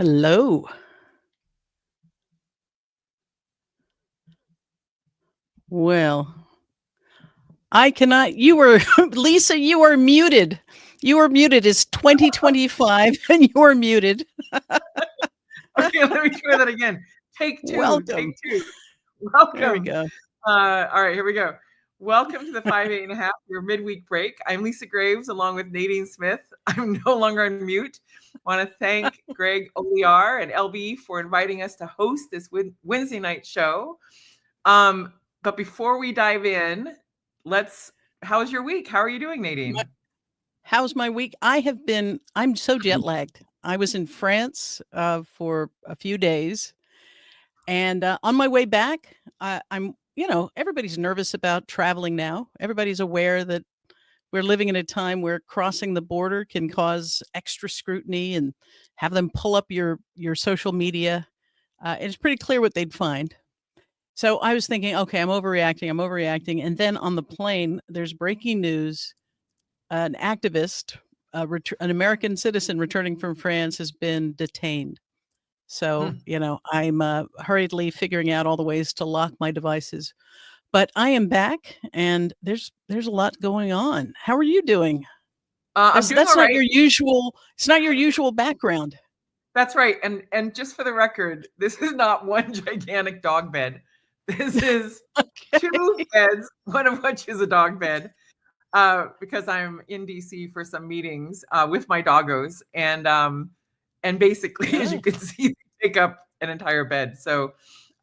Hello. Well, I cannot. You were, Lisa, you are muted. You are muted. It's 2025 and you are muted. Okay, let me try that again. Take two. Welcome. Take two. There we Welcome. go. All right, here we go. Welcome to the 5, 8.5, your midweek break. I'm Lisa Graves along with Nadine Smith. I'm no longer on mute. I want to thank Greg Oliar and LB for inviting us to host this Wednesday night show. But before we dive in, how's your week? How are you doing, Nadine? How's my week? I'm so jet lagged. I was in France for a few days. And on my way back, everybody's nervous about traveling now. Everybody's aware that we're living in a time where crossing the border can cause extra scrutiny and have them pull up your social media. And it's pretty clear what they'd find. So I was thinking, okay, I'm overreacting. And then on the plane, there's breaking news. An activist, an American citizen returning from France, has been detained. So, I'm hurriedly figuring out all the ways to lock my devices. But I am back, and there's a lot going on. How are you doing? I'm doing That's all not right. your usual. It's not your usual background. That's right. And just for the record, this is not one gigantic dog bed. This is two beds, one of which is a dog bed, because I'm in DC for some meetings with my doggos, and basically, as you can see, they take up an entire bed. So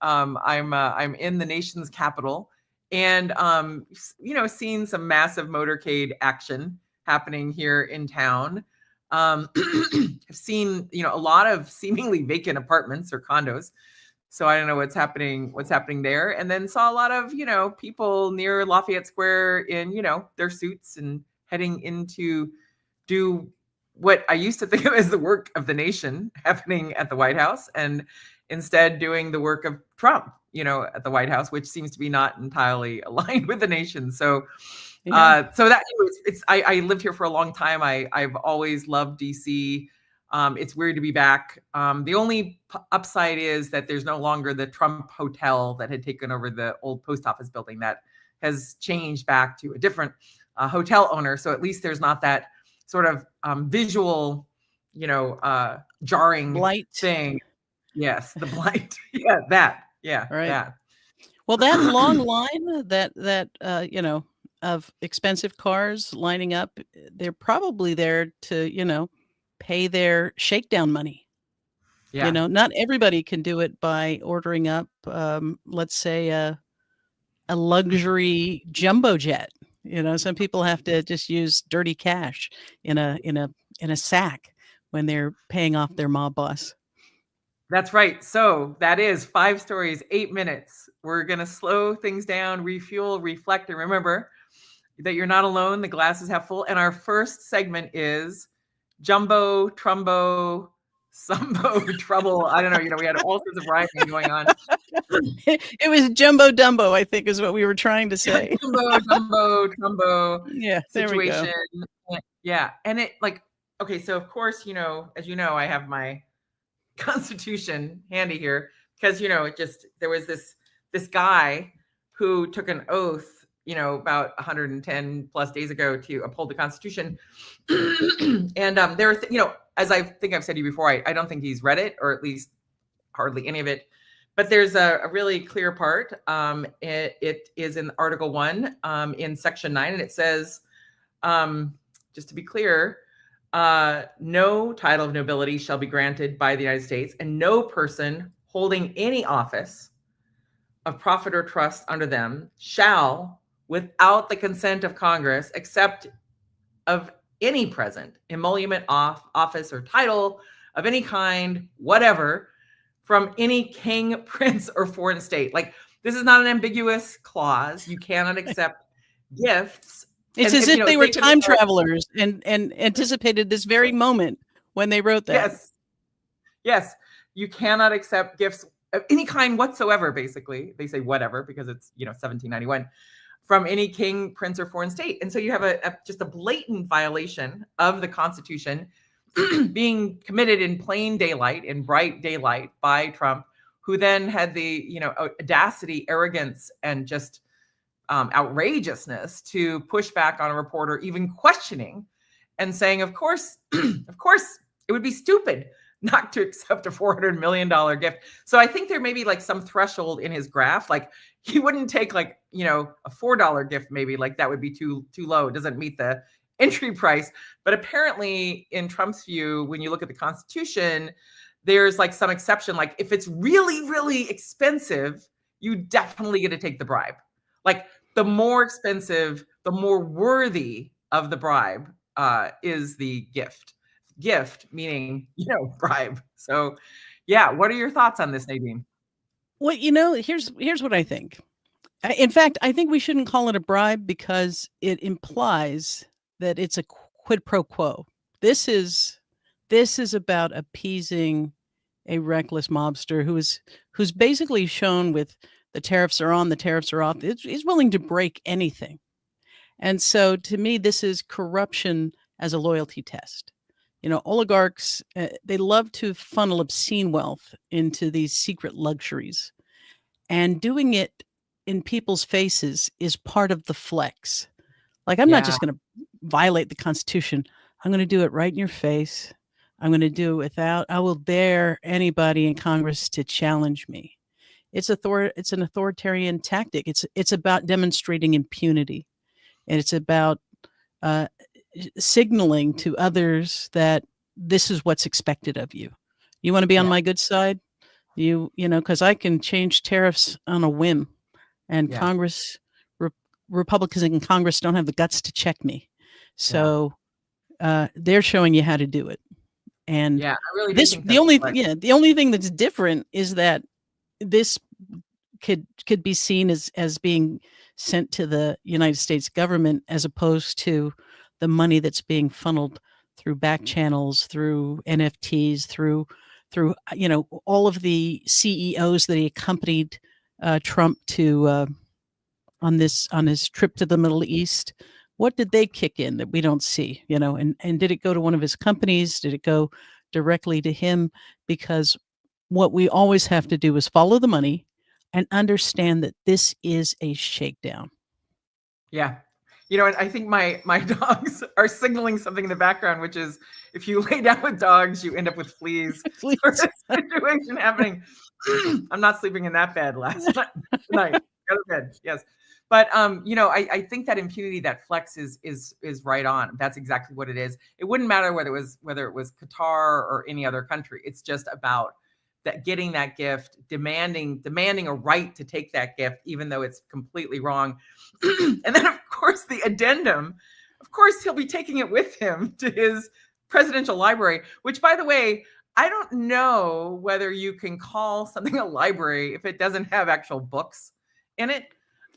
I'm in the nation's capital, and seeing some massive motorcade action happening here in town. I've seen a lot of seemingly vacant apartments or condos. So I don't know what's happening there. And then saw a lot of, people near Lafayette Square in, their suits and heading into do what I used to think of as the work of the nation happening at the White House, and instead doing the work of Trump, at the White House, which seems to be not entirely aligned with the nation. So, so that I lived here for a long time. I've always loved DC. It's weird to be back. The only upside is that there's no longer the Trump Hotel that had taken over the old post office building. That has changed back to a different hotel owner. So at least there's not that sort of visual, jarring blight thing. Yes, the blight. Yeah, that. Yeah, right. That. Well, that long line of expensive cars lining up, they're probably there to pay their shakedown money. Yeah. Not everybody can do it by ordering up, let's say, a luxury jumbo jet. Some people have to just use dirty cash in a sack when they're paying off their mob boss. That's right. So that is 5 stories, 8 minutes. We're going to slow things down, refuel, reflect, and remember that you're not alone. The glass is half full. And our first segment is Jumbo, Trumbo, Sumbo, Trouble. I don't know. We had all sorts of rhyming going on. It was Jumbo Dumbo, I think, is what we were trying to say. Jumbo, Dumbo, Trumbo. Yeah, situation. There we go. Yeah. And it okay. So of course, as you know, I have my Constitution handy here because, there was this guy who took an oath, about 110 plus days ago to uphold the Constitution. And there are, as I think I've said to you before, I don't think he's read it, or at least hardly any of it. But there's a really clear part. It is in Article 1 in Section 9, and it says, just to be clear, no title of nobility shall be granted by the United States, and no person holding any office of profit or trust under them shall, without the consent of Congress, accept of any present, emolument, office, or title of any kind, whatever, from any king, prince, or foreign state. Like, this is not an ambiguous clause. You cannot accept gifts. It's as if they were time travelers and anticipated this very moment when they wrote that. Yes. You cannot accept gifts of any kind whatsoever, basically. They say whatever because it's, 1791, from any king, prince, or foreign state. And so you have just a blatant violation of the Constitution. being committed in plain daylight, in bright daylight by Trump, who then had the, audacity, arrogance, and just outrageousness to push back on a reporter, even questioning and saying, of course, of course, it would be stupid not to accept a $400 million gift. So I think there may be like some threshold in his graph. Like he wouldn't take like, a $4 gift, maybe like that would be too low. It doesn't meet the entry price. But apparently in Trump's view, when you look at the Constitution, there's like some exception. Like if it's really, really expensive, you definitely get to take the bribe. Like the more expensive, the more worthy of the bribe is the gift. Gift meaning, bribe. So, yeah. What are your thoughts on this, Nadine? Well, here's what I think. In fact, I think we shouldn't call it a bribe because it implies that it's a quid pro quo. This is about appeasing a reckless mobster who's basically shown with the tariffs are on, the tariffs are off. He's willing to break anything. And so to me, this is corruption as a loyalty test. Oligarchs, they love to funnel obscene wealth into these secret luxuries. And doing it in people's faces is part of the flex. Like, I'm not just going to violate the Constitution. I'm going to do it right in your face. I'm going to do it without, I will dare anybody in Congress to challenge me. It's an authoritarian tactic. It's about demonstrating impunity. And it's about signaling to others that this is what's expected of you. You want to be on my good side? Because I can change tariffs on a whim, and Congress, Republicans in Congress don't have the guts to check me. So they're showing you how to do it. And I really this, think the only thing that's different is that this could be seen as being sent to the United States government as opposed to the money that's being funneled through back channels, through NFTs, through all of the CEOs that he accompanied Trump to on his trip to the Middle East. What did they kick in that we don't see? And did it go to one of his companies? Did it go directly to him? Because what we always have to do is follow the money and understand that this is a shakedown. Yeah. And I think my dogs are signaling something in the background, which is if you lay down with dogs, you end up with fleas. Sort of situation happening. I'm not sleeping in that bed last night. Go to bed. Yes. But I think that impunity, that flex is right on. That's exactly what it is. It wouldn't matter whether it was Qatar or any other country. It's just about that getting that gift, demanding a right to take that gift, even though it's completely wrong. And then, of course, the addendum. Of course, he'll be taking it with him to his presidential library, which, by the way, I don't know whether you can call something a library if it doesn't have actual books in it.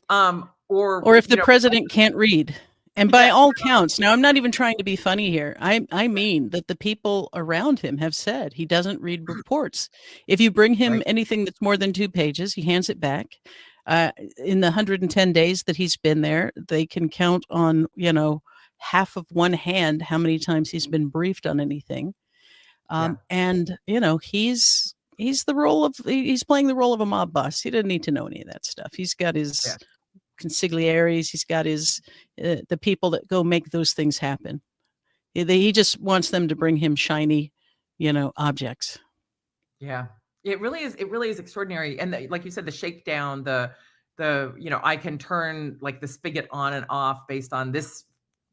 Or if the president can't read. And by all counts, now I'm not even trying to be funny here. I mean that the people around him have said he doesn't read reports. If you bring him anything that's more than 2 pages, he hands it back. In the 110 days that he's been there, they can count on, half of one hand how many times he's been briefed on anything. And, he's playing the role of a mob boss. He doesn't need to know any of that stuff. He's got his consiglieres. He's got his the people that go make those things happen. He just wants them to bring him shiny, objects. Yeah, it really is extraordinary. And like you said, the shakedown, the I can turn like the spigot on and off based on this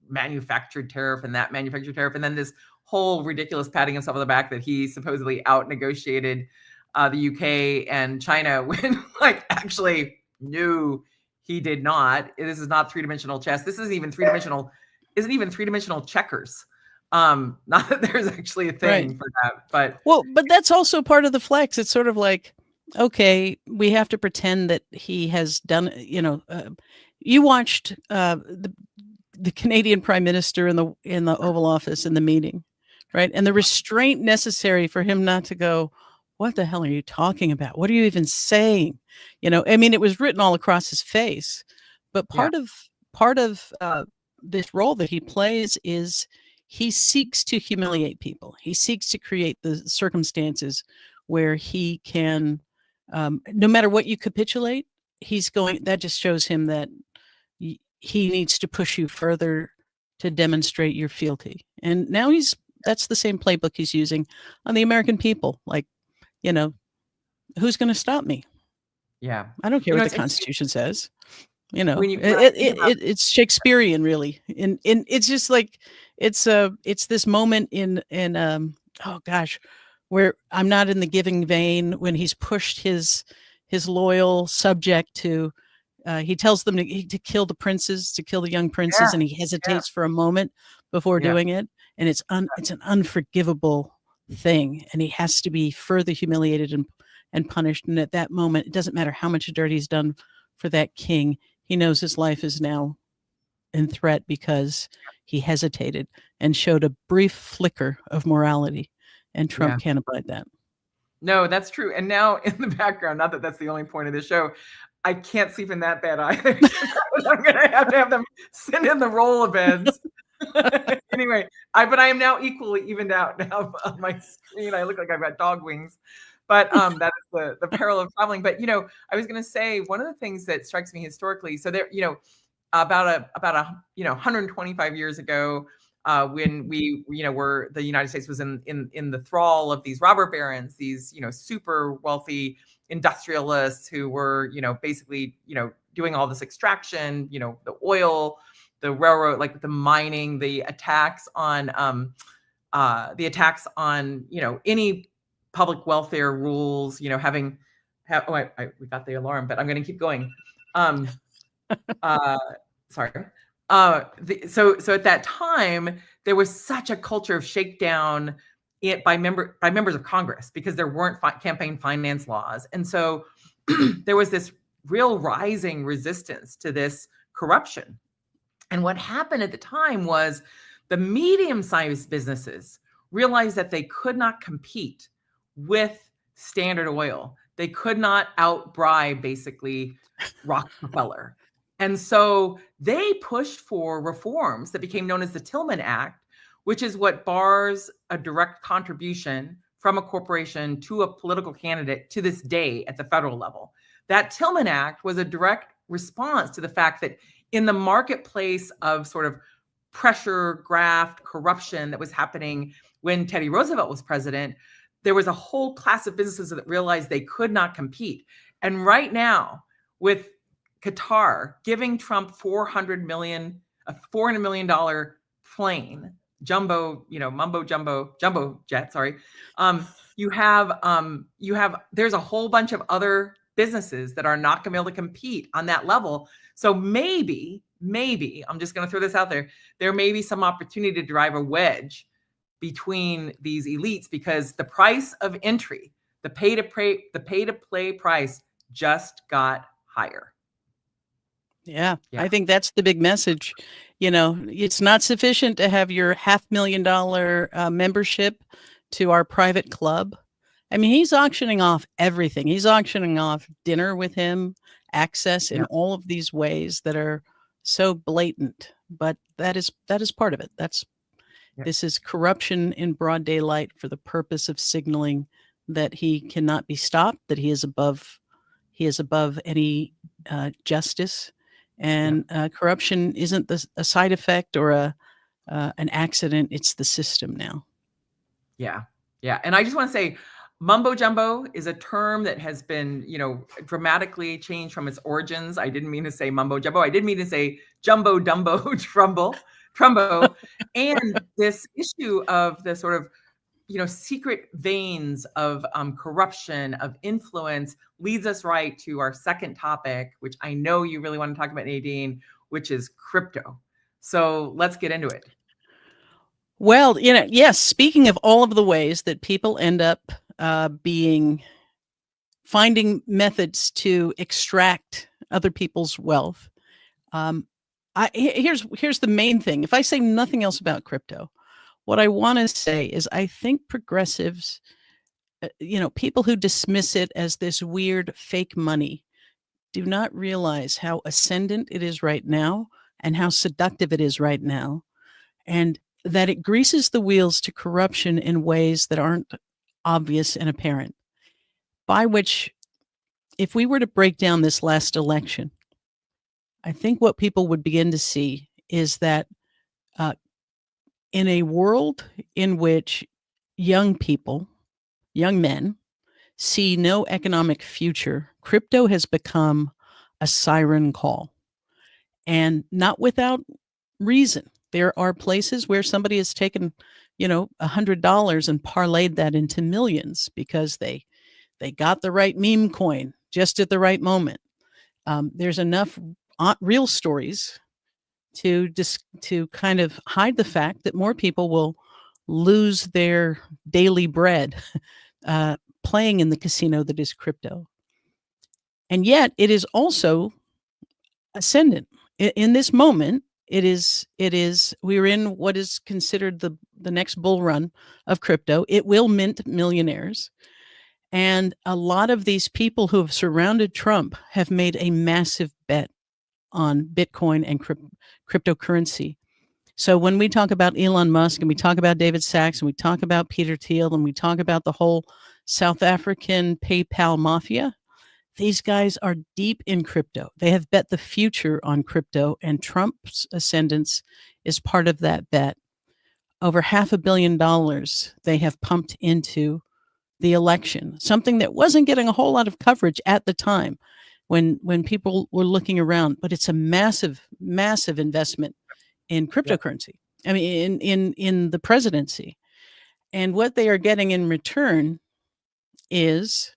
manufactured tariff and that manufactured tariff, and then this whole ridiculous patting himself on the back that he supposedly out negotiated the UK and China when actually no, he did not. This is not three-dimensional chess. This isn't even three-dimensional checkers. Not that there's actually a thing for that, but that's also part of the flex. It's sort of like, okay, we have to pretend that he has done, you watched the Canadian Prime Minister in the Oval Office in the meeting, right? And the restraint necessary for him not to go, what the hell are you talking about? What are you even saying? It was written all across his face. But part of this role that he plays is he seeks to humiliate people. He seeks to create the circumstances where he can, no matter what you capitulate, he's going. That just shows him that he needs to push you further to demonstrate your fealty. And now that's the same playbook he's using on the American people. Like, you know, who's going to stop me? Yeah. I don't care what the It's interesting Constitution says. when I think about It's Shakespearean, really. In it's just like it's this moment in oh gosh, where I'm not in the giving vein when he's pushed his loyal subject to he tells them to kill the princes, to kill the young yeah, princes, and he yeah, hesitates for a moment before yeah, doing it, and it's an unforgivable thing, and he has to be further humiliated and punished. And at that moment, it doesn't matter how much dirt he's done for that king. He knows his life is now in threat because he hesitated and showed a brief flicker of morality, and Trump yeah. can't abide that. No, that's true. And now in the background, not that that's the only point of the show, I can't sleep in that bed either. I'm gonna have to have them send in the roll of beds. Anyway, but I am now equally evened out now on my screen. I look like I've got dog wings. But that is the peril of traveling. But I was gonna say one of the things that strikes me historically, so there, about 125 years ago, when we were the United States was in the thrall of these robber barons, these super wealthy industrialists who were basically doing all this extraction, the oil, the railroad, like the mining, the attacks on any public welfare rules, we got the alarm, but I'm going to keep going. Sorry. So at that time, there was such a culture of shakedown by members of Congress because there weren't campaign finance laws, and so there was this real rising resistance to this corruption. And what happened at the time was the medium-sized businesses realized that they could not compete with Standard Oil. They could not outbribe basically Rockefeller. And so they pushed for reforms that became known as the Tillman Act, which is what bars a direct contribution from a corporation to a political candidate to this day at the federal level. That Tillman Act was a direct response to the fact that in the marketplace of sort of pressure, graft, corruption that was happening when Teddy Roosevelt was president, there was a whole class of businesses that realized they could not compete. And right now, with Qatar giving Trump $400 million plane, jumbo jet, sorry. There's a whole bunch of other businesses that are not going to be able to compete on that level. So maybe, I'm just going to throw this out there. There may be some opportunity to drive a wedge between these elites because the price of entry, the pay to play price just got higher. Yeah, I think that's the big message. It's not sufficient to have your $500,000 membership to our private club. I mean, he's auctioning off everything. He's auctioning off dinner with him, access in all of these ways that are so blatant. But that is part of it. This is corruption in broad daylight for the purpose of signaling that he cannot be stopped, that he is above any justice. And corruption isn't a side effect or an accident. It's the system now. Yeah. And I just want to say, mumbo jumbo is a term that has been, dramatically changed from its origins. I didn't mean to say mumbo jumbo. I did mean to say jumbo dumbo trumbo. And this issue of the sort of, secret veins of corruption, of influence leads us right to our second topic, which I know you really want to talk about, Nadine, which is crypto. So let's get into it. Well, yes, speaking of all of the ways that people end up finding methods to extract other people's wealth. Here's the main thing. If I say nothing else about crypto, what I want to say is I think progressives, people who dismiss it as this weird fake money, do not realize how ascendant it is right now and how seductive it is right now. And that it greases the wheels to corruption in ways that aren't obvious and apparent. By which, if we were to break down this last election, I think what people would begin to see is that uh, in a world in which young people, young men, see no economic future, crypto has become a siren call. And not without reason. There are places where somebody has taken, $100 and parlayed that into millions because they got the right meme coin just at the right moment. There's enough real stories to kind of hide the fact that more people will lose their daily bread playing in the casino that is crypto. And yet it is also ascendant. In this moment, we're in what is considered the next bull run of crypto. It will mint millionaires. And a lot of these people who have surrounded Trump have made a massive bet on Bitcoin and cryptocurrency. So when we talk about Elon Musk and we talk about David Sachs and we talk about Peter Thiel and we talk about the whole South African PayPal mafia, these guys are deep in crypto. They have bet the future on crypto, and Trump's ascendance is part of that bet. Over $500 million they have pumped into the election, something that wasn't getting a whole lot of coverage at the time when people were looking around. But it's a massive, massive investment in cryptocurrency. I mean, in the presidency. And what they are getting in return is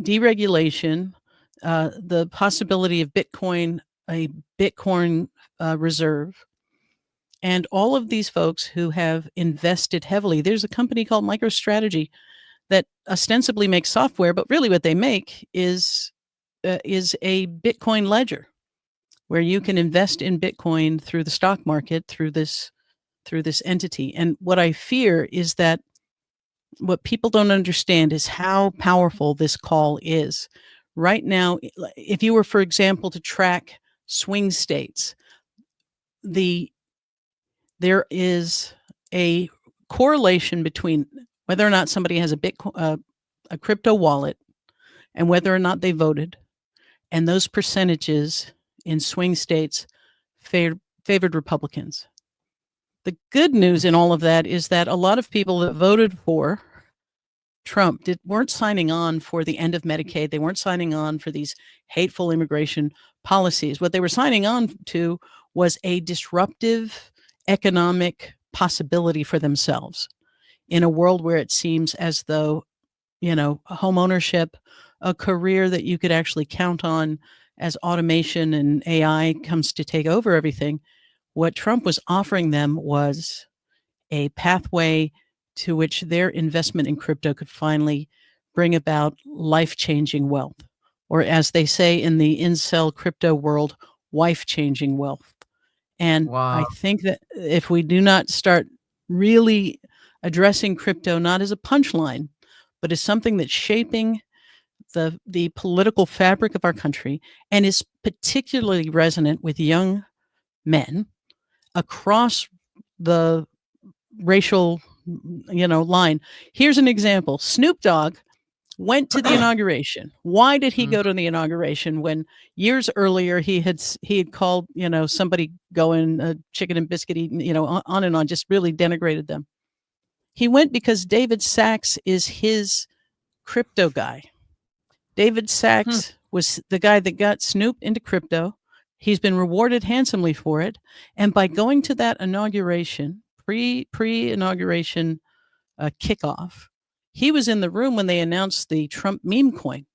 deregulation, the possibility of a Bitcoin reserve, and all of these folks who have invested heavily. There's a company called MicroStrategy that ostensibly makes software, but really what they make is a Bitcoin ledger where you can invest in Bitcoin through the stock market through this entity. And what I fear is that what people don't understand is how powerful this call is. Right now, if you were, for example, to track swing states, there is a correlation between whether or not somebody has a crypto wallet and whether or not they voted, and those percentages in swing states favored Republicans. The good news in all of that is that a lot of people that voted for Trump weren't signing on for the end of Medicaid. They weren't signing on for these hateful immigration policies. What they were signing on to was a disruptive economic possibility for themselves in a world where it seems as though, home ownership, a career that you could actually count on as automation and AI comes to take over everything. What Trump was offering them was a pathway to which their investment in crypto could finally bring about life-changing wealth, or as they say in the incel crypto world, wife-changing wealth. And I Wow. think that if we do not start really addressing crypto not as a punchline, but as something that's shaping the political fabric of our country and is particularly resonant with young men across the racial, line. Here's an example. Snoop Dogg went to the inauguration. Why did he go to the inauguration when years earlier he had called, somebody going chicken and biscuit eating, on and on, just really denigrated them. He went because David Sachs is his crypto guy. David Sachs was the guy that got Snoop into crypto. He's been rewarded handsomely for it. And by going to that inauguration, pre-inauguration kickoff, he was in the room when they announced the Trump meme coin.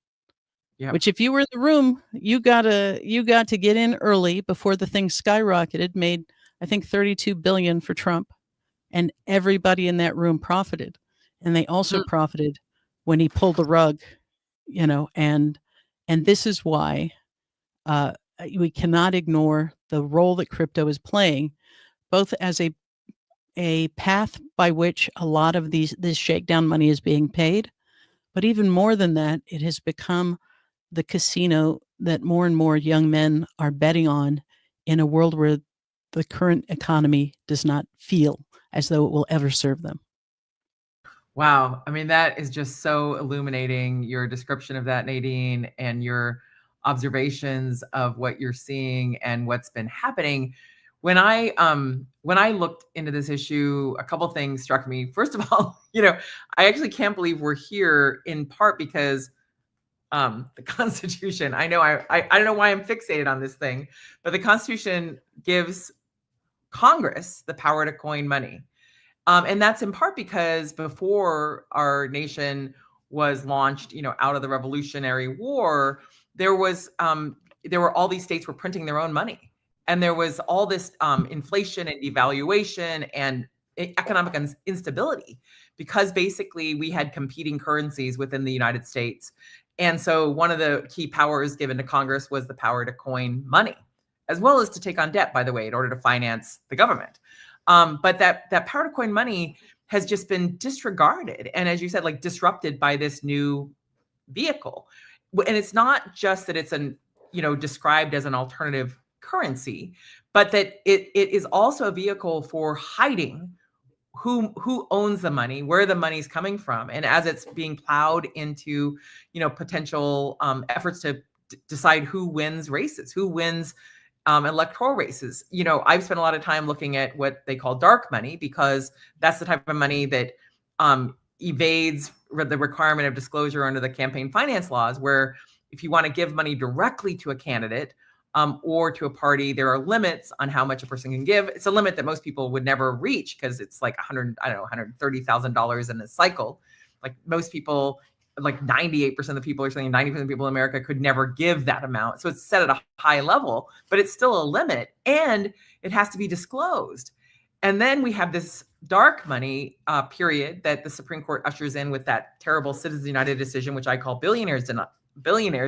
Yep. Which, if you were in the room, you got to get in early before the thing skyrocketed, made I think $32 billion for Trump, and everybody in that room profited, and they also profited when he pulled the rug, and this is why we cannot ignore the role that crypto is playing, both as a path by which a lot of this shakedown money is being paid, but even more than that, it has become the casino that more and more young men are betting on in a world where the current economy does not feel as though it will ever serve them. Wow. I mean, that is just so illuminating, your description of that, Nadine, and your observations of what you're seeing and what's been happening. When I looked into this issue, a couple things struck me. First of all, I actually can't believe we're here in part because the Constitution. I know I don't know why I'm fixated on this thing, but the Constitution gives Congress the power to coin money. And that's in part because before our nation was launched, out of the Revolutionary War, there were all these states were printing their own money, and there was all this inflation and devaluation and economic instability because basically we had competing currencies within the United States. And so one of the key powers given to Congress was the power to coin money, as well as to take on debt, by the way, in order to finance the government. But that power to coin money has just been disregarded. And as you said, like disrupted by this new vehicle. And it's not just that it's described as an alternative currency, but that it is also a vehicle for hiding who owns the money, where the money's coming from. And as it's being plowed into, potential efforts to decide who wins races, who wins electoral races. I've spent a lot of time looking at what they call dark money, because that's the type of money that evades the requirement of disclosure under the campaign finance laws, where if you want to give money directly to a candidate or to a party, there are limits on how much a person can give. It's a limit that most people would never reach because it's like $130,000 in a cycle. Like most people, like 98% of the people are saying 90% of the people in America could never give that amount. So it's set at a high level, but it's still a limit, and it has to be disclosed. And then we have this dark money period that the Supreme Court ushers in with that terrible Citizens United decision, which I call Billionaires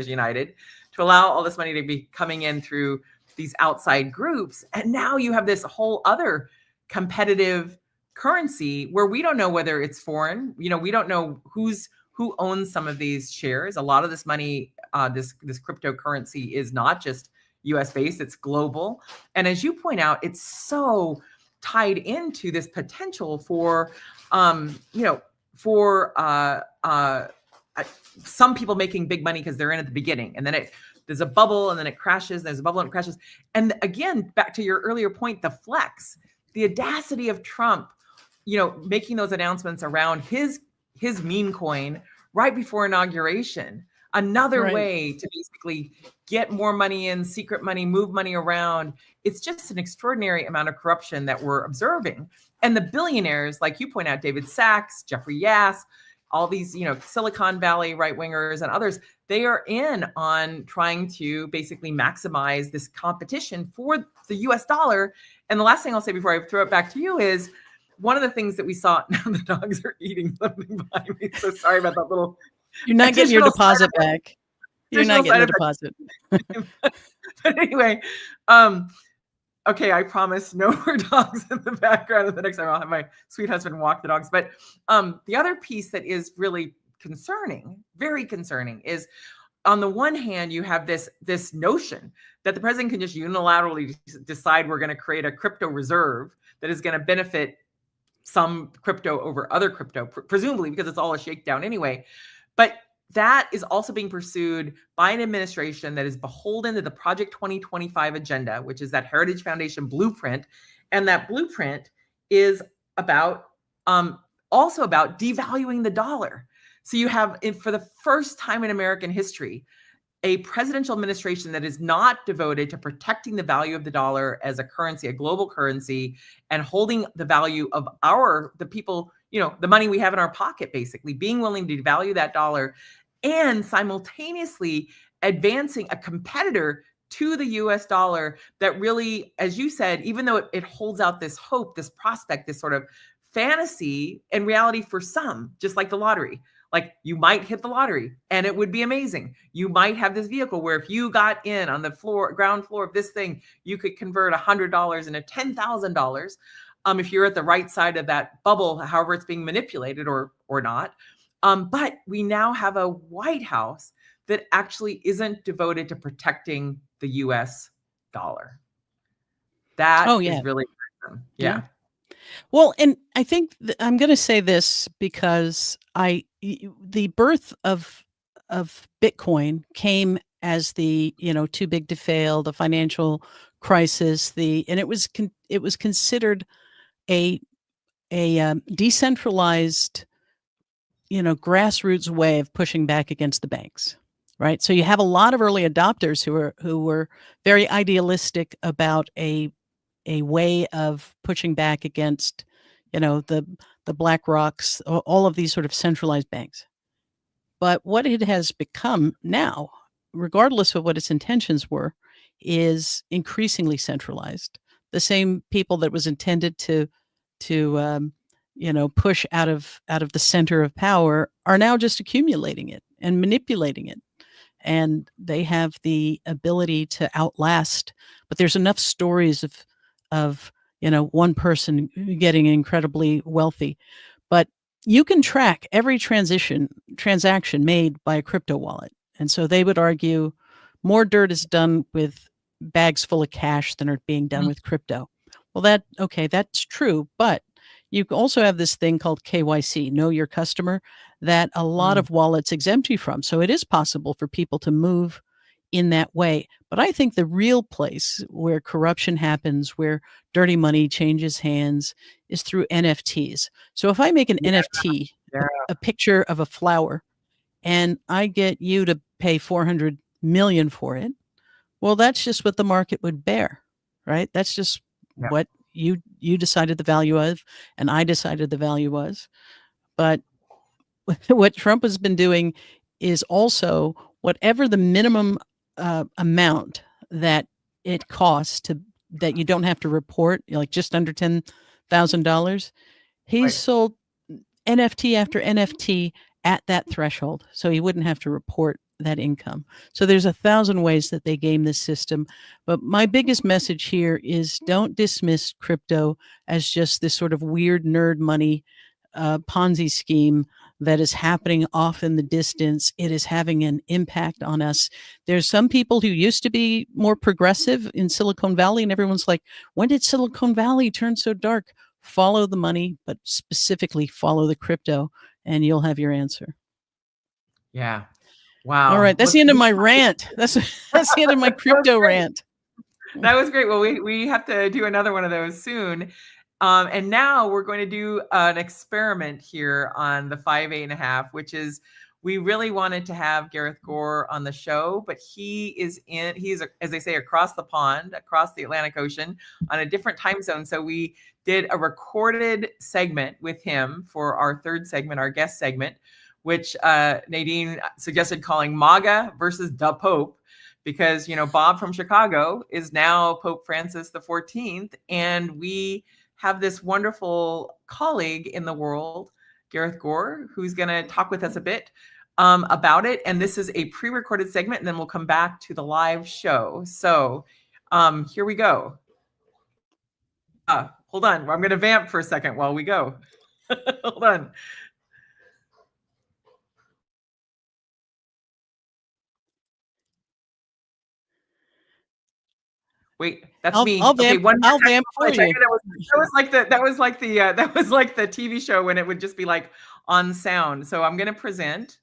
United, to allow all this money to be coming in through these outside groups. And now you have this whole other competitive currency where we don't know whether it's foreign. We don't know who owns some of these shares. A lot of this money, this cryptocurrency is not just US based, it's global. And as you point out, it's so tied into this potential for, some people making big money because they're in at the beginning, and then there's a bubble, and then it crashes. There's a bubble and it crashes. And again, back to your earlier point, the flex, the audacity of Trump, making those announcements around his meme coin right before inauguration. Another way to basically get more money in, secret money, move money around. It's just an extraordinary amount of corruption that we're observing. And the billionaires, like you point out, David Sachs, Jeffrey Yass, all these, Silicon Valley right-wingers and others, they are in on trying to basically maximize this competition for the US dollar. And the last thing I'll say before I throw it back to you is, one of the things that we saw, now the dogs are eating something behind me. So sorry about that little. You're not getting your deposit back. You're not getting the deposit. But anyway, okay, I promise no more dogs in the background. And the next time I'll have my sweet husband walk the dogs. But the other piece that is really concerning, very concerning, is on the one hand, you have this notion that the president can just unilaterally decide we're going to create a crypto reserve that is going to benefit some crypto over other crypto, presumably because it's all a shakedown anyway. But that is also being pursued by an administration that is beholden to the Project 2025 agenda, which is that Heritage Foundation blueprint. And that blueprint is about also about devaluing the dollar. So you have, for the first time in American history, a presidential administration that is not devoted to protecting the value of the dollar as a currency, a global currency, and holding the value of the people, the money we have in our pocket, basically being willing to devalue that dollar, and simultaneously advancing a competitor to the US dollar that really, as you said, even though it holds out this hope, this prospect, this sort of fantasy and reality for some, just like the lottery. Like, you might hit the lottery and it would be amazing. You might have this vehicle where if you got in on the ground floor of this thing, you could convert $100 into $10,000 if you're at the right side of that bubble, however it's being manipulated or not. But we now have a White House that actually isn't devoted to protecting the US dollar. Oh, That yeah. is really awesome. Yeah. Yeah. Well, and I think I'm going to say this because the birth of Bitcoin came as the, too big to fail, the financial crisis, and it was considered a decentralized, grassroots way of pushing back against the banks. Right? So you have a lot of early adopters who were very idealistic about a way of pushing back against, the Black Rocks, all of these sort of centralized banks. But what it has become now, regardless of what its intentions were, is increasingly centralized. The same people that was intended to push out of the center of power are now just accumulating it and manipulating it, and they have the ability to outlast. But there's enough stories of one person getting incredibly wealthy, but you can track every transaction made by a crypto wallet. And so they would argue more dirt is done with bags full of cash than are being done Mhm. with crypto. Well, that's true, but you also have this thing called KYC, know your customer, that a lot Mm. of wallets exempt you from. So it is possible for people to move in that way. But I think the real place where corruption happens, where dirty money changes hands, is through NFTs. So if I make an Yeah, NFT, yeah, a picture of a flower, and I get you to pay 400 million for it, well, that's just what the market would bear, right? That's just yeah. what you decided the value of, and I decided the value was. But what Trump has been doing is also whatever the minimum amount that it costs to that you don't have to report, like just under $10,000. He's Right. sold NFT after NFT at that threshold, so he wouldn't have to report that income. So there's 1,000 ways that they game this system. But my biggest message here is don't dismiss crypto as just this sort of weird nerd money Ponzi scheme that is happening off in the distance. It is having an impact on us. There's some people who used to be more progressive in Silicon Valley, and everyone's like, when did Silicon Valley turn so dark? Follow the money, but specifically follow the crypto, and you'll have your answer. Yeah. All Wow. right, that's the end of my rant. That's the end of my That was crypto great. rant. That was great. Well, we have to do another one of those soon. And now we're going to do an experiment here on the 5, 8 and a half, which is we really wanted to have Gareth Gore on the show, but he's as they say, across the pond, across the Atlantic Ocean on a different time zone. So we did a recorded segment with him for our third segment, our guest segment, which Nadine suggested calling MAGA versus the Pope, because Bob from Chicago is now Pope Francis the 14th, and we have this wonderful colleague in the world, Gareth Gore, who's going to talk with us a bit about it. And this is a pre-recorded segment, and then we'll come back to the live show. So here we go. Hold on, I'm going to vamp for a second while we go. Hold on. Wait, that's I'll me. Okay, vamp. one more I'll vamp technical for glitch. I you. knew that was like the TV show when it would just be like on sound. So I'm gonna present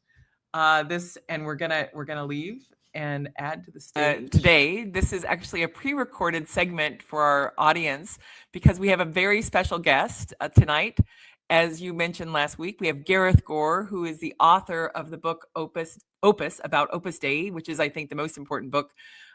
this, and we're gonna leave and add to the stage. Today, this is actually a pre-recorded segment for our audience because we have a very special guest tonight. As you mentioned last week, we have Gareth Gore, who is the author of the book Opus about Opus Dei, which is, I think, the most important book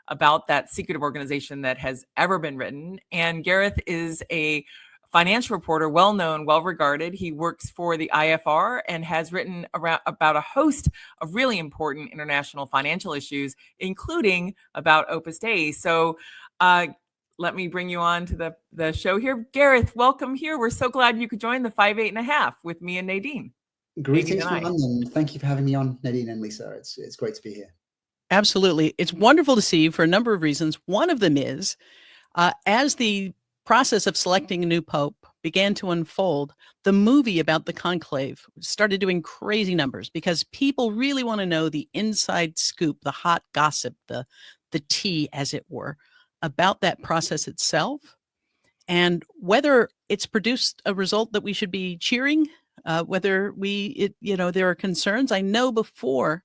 about that secretive organization that has ever been written. And Gareth is a financial reporter, well known, well regarded. He works for the IFR and has written about a host of really important international financial issues, including about Opus Dei. So let me bring you on to the show here. Gareth, welcome here. We're so glad you could join the 5, 8 and a half with me and Nadine. Greetings from London. Thank you for having me on, Nadine and Lisa. It's great to be here. Absolutely. It's wonderful to see you for a number of reasons. One of them is as the process of selecting a new pope began to unfold, the movie about the conclave started doing crazy numbers because people really want to know the inside scoop, the hot gossip, the tea, as it were, about that process itself. and whether it's produced a result that we should be cheering, whether there are concerns. I know before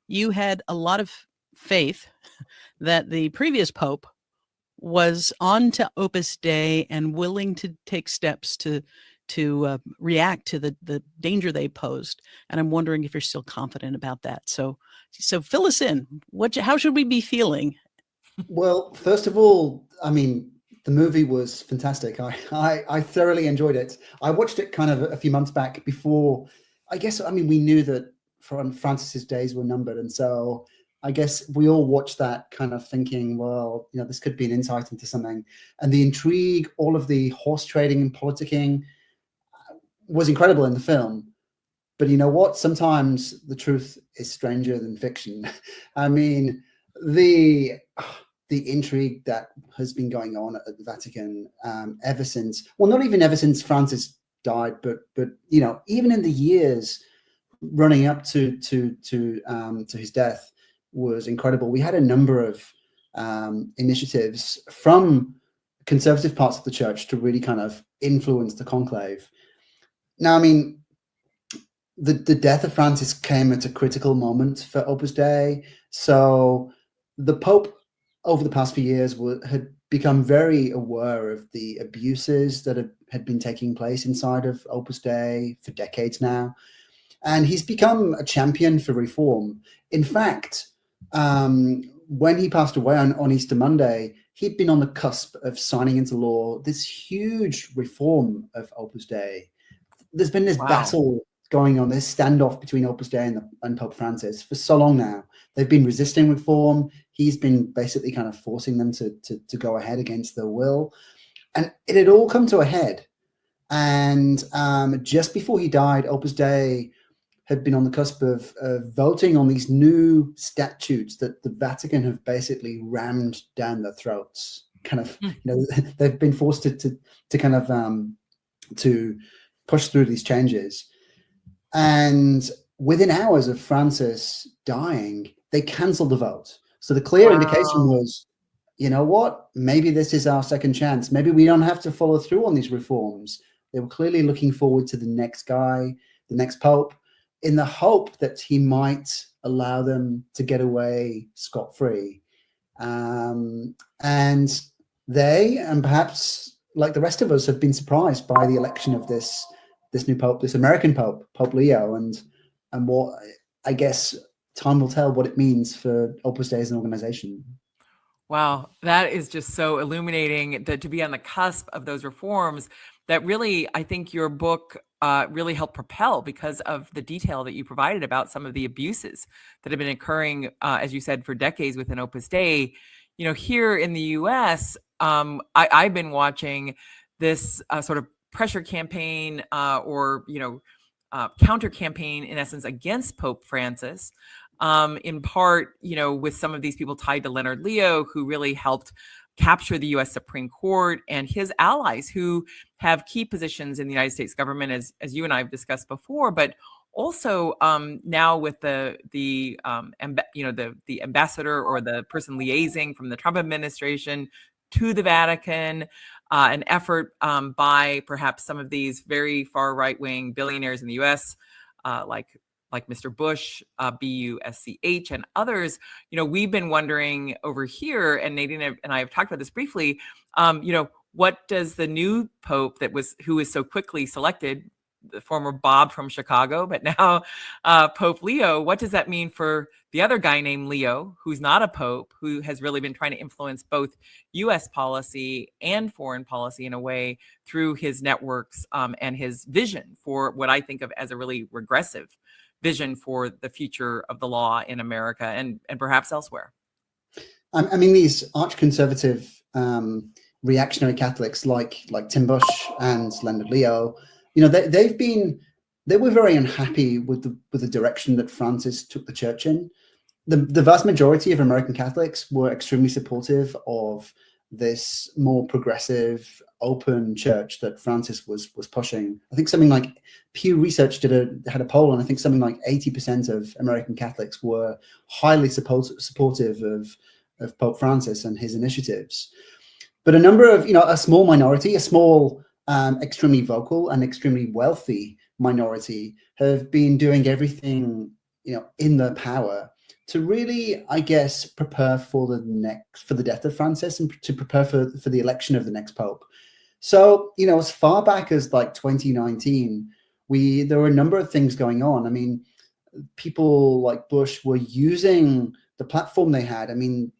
you had a lot of faith that the previous pope was on to Opus Dei and willing to take steps to react to the danger they posed. And I'm wondering if you're still confident about that. So fill us in. How should we be feeling? Well, first of all, I mean, the movie was fantastic. I thoroughly enjoyed it. I watched it kind of a few months back before. I guess, I mean, we knew that Francis's days were numbered, and so I guess we all watched that kind of thinking, well, this could be an insight into something. And the intrigue, all of the horse trading and politicking was incredible in the film. But you know what? Sometimes the truth is stranger than fiction. I mean, the intrigue that has been going on at the Vatican ever since, well, not even ever since Francis died, but even in the years running up to his death was incredible. We had a number of initiatives from conservative parts of the church to really kind of influence the conclave. Now, I mean, the death of Francis came at a critical moment for Opus Dei. So the Pope, over the past few years, had become very aware of the abuses that had been taking place inside of Opus Dei for decades now. And he's become a champion for reform. In fact, when he passed away on Easter Monday, he'd been on the cusp of signing into law this huge reform of Opus Dei. There's been this battle going on, this standoff between Opus Dei and Pope Francis for so long now. They've been resisting reform. He's been basically kind of forcing them to go ahead against their will. And it had all come to a head. And just before he died, Opus Dei had been on the cusp of voting on these new statutes that the Vatican have basically rammed down their throats. Kind of, they've been forced to kind of to push through these changes. And within hours of Francis dying, they cancelled the vote. So the clear indication was, you know what, maybe this is our second chance. Maybe we don't have to follow through on these reforms. They were clearly looking forward to the next guy, the next pope, in the hope that he might allow them to get away scot-free. And they, and perhaps like the rest of us, have been surprised by the election of this new pope, this American pope, Pope Leo, and what, I guess, time will tell what it means for Opus Dei as an organization. Wow, that is just so illuminating, that to be on the cusp of those reforms that really, I think your book really helped propel because of the detail that you provided about some of the abuses that have been occurring, as you said, for decades within Opus Dei. Here in the US, I've been watching this sort of pressure campaign or counter campaign, in essence, against Pope Francis. In part, with some of these people tied to Leonard Leo, who really helped capture the U.S. Supreme Court, and his allies who have key positions in the United States government, as you and I have discussed before, but also now with the ambassador or the person liaising from the Trump administration to the Vatican, an effort by perhaps some of these very far right-wing billionaires in the U.S., like Mr. Bush, BUSCH, and others. We've been wondering over here, and Nadine and I have talked about this briefly, what does the new Pope who was so quickly selected, the former Bob from Chicago, but now Pope Leo, what does that mean for the other guy named Leo, who's not a Pope, who has really been trying to influence both U.S. policy and foreign policy in a way through his networks and his vision for what I think of as a really regressive vision for the future of the law in America and perhaps elsewhere? I mean, these arch-conservative reactionary Catholics like Tim Bush and Leonard Leo, they were very unhappy with the direction that Francis took the church in. The vast majority of American Catholics were extremely supportive of this more progressive, open church that Francis was pushing. I think something like Pew Research had a poll, and I think something like 80% of American Catholics were highly supportive of Pope Francis and his initiatives. But a number of, a small minority, a small, extremely vocal and extremely wealthy minority have been doing everything, in their power to really, I guess, prepare for the death of Francis and to prepare for the election of the next pope. So, as far back as like 2019, there were a number of things going on. I mean, people like Bush were using the platform they had. I mean,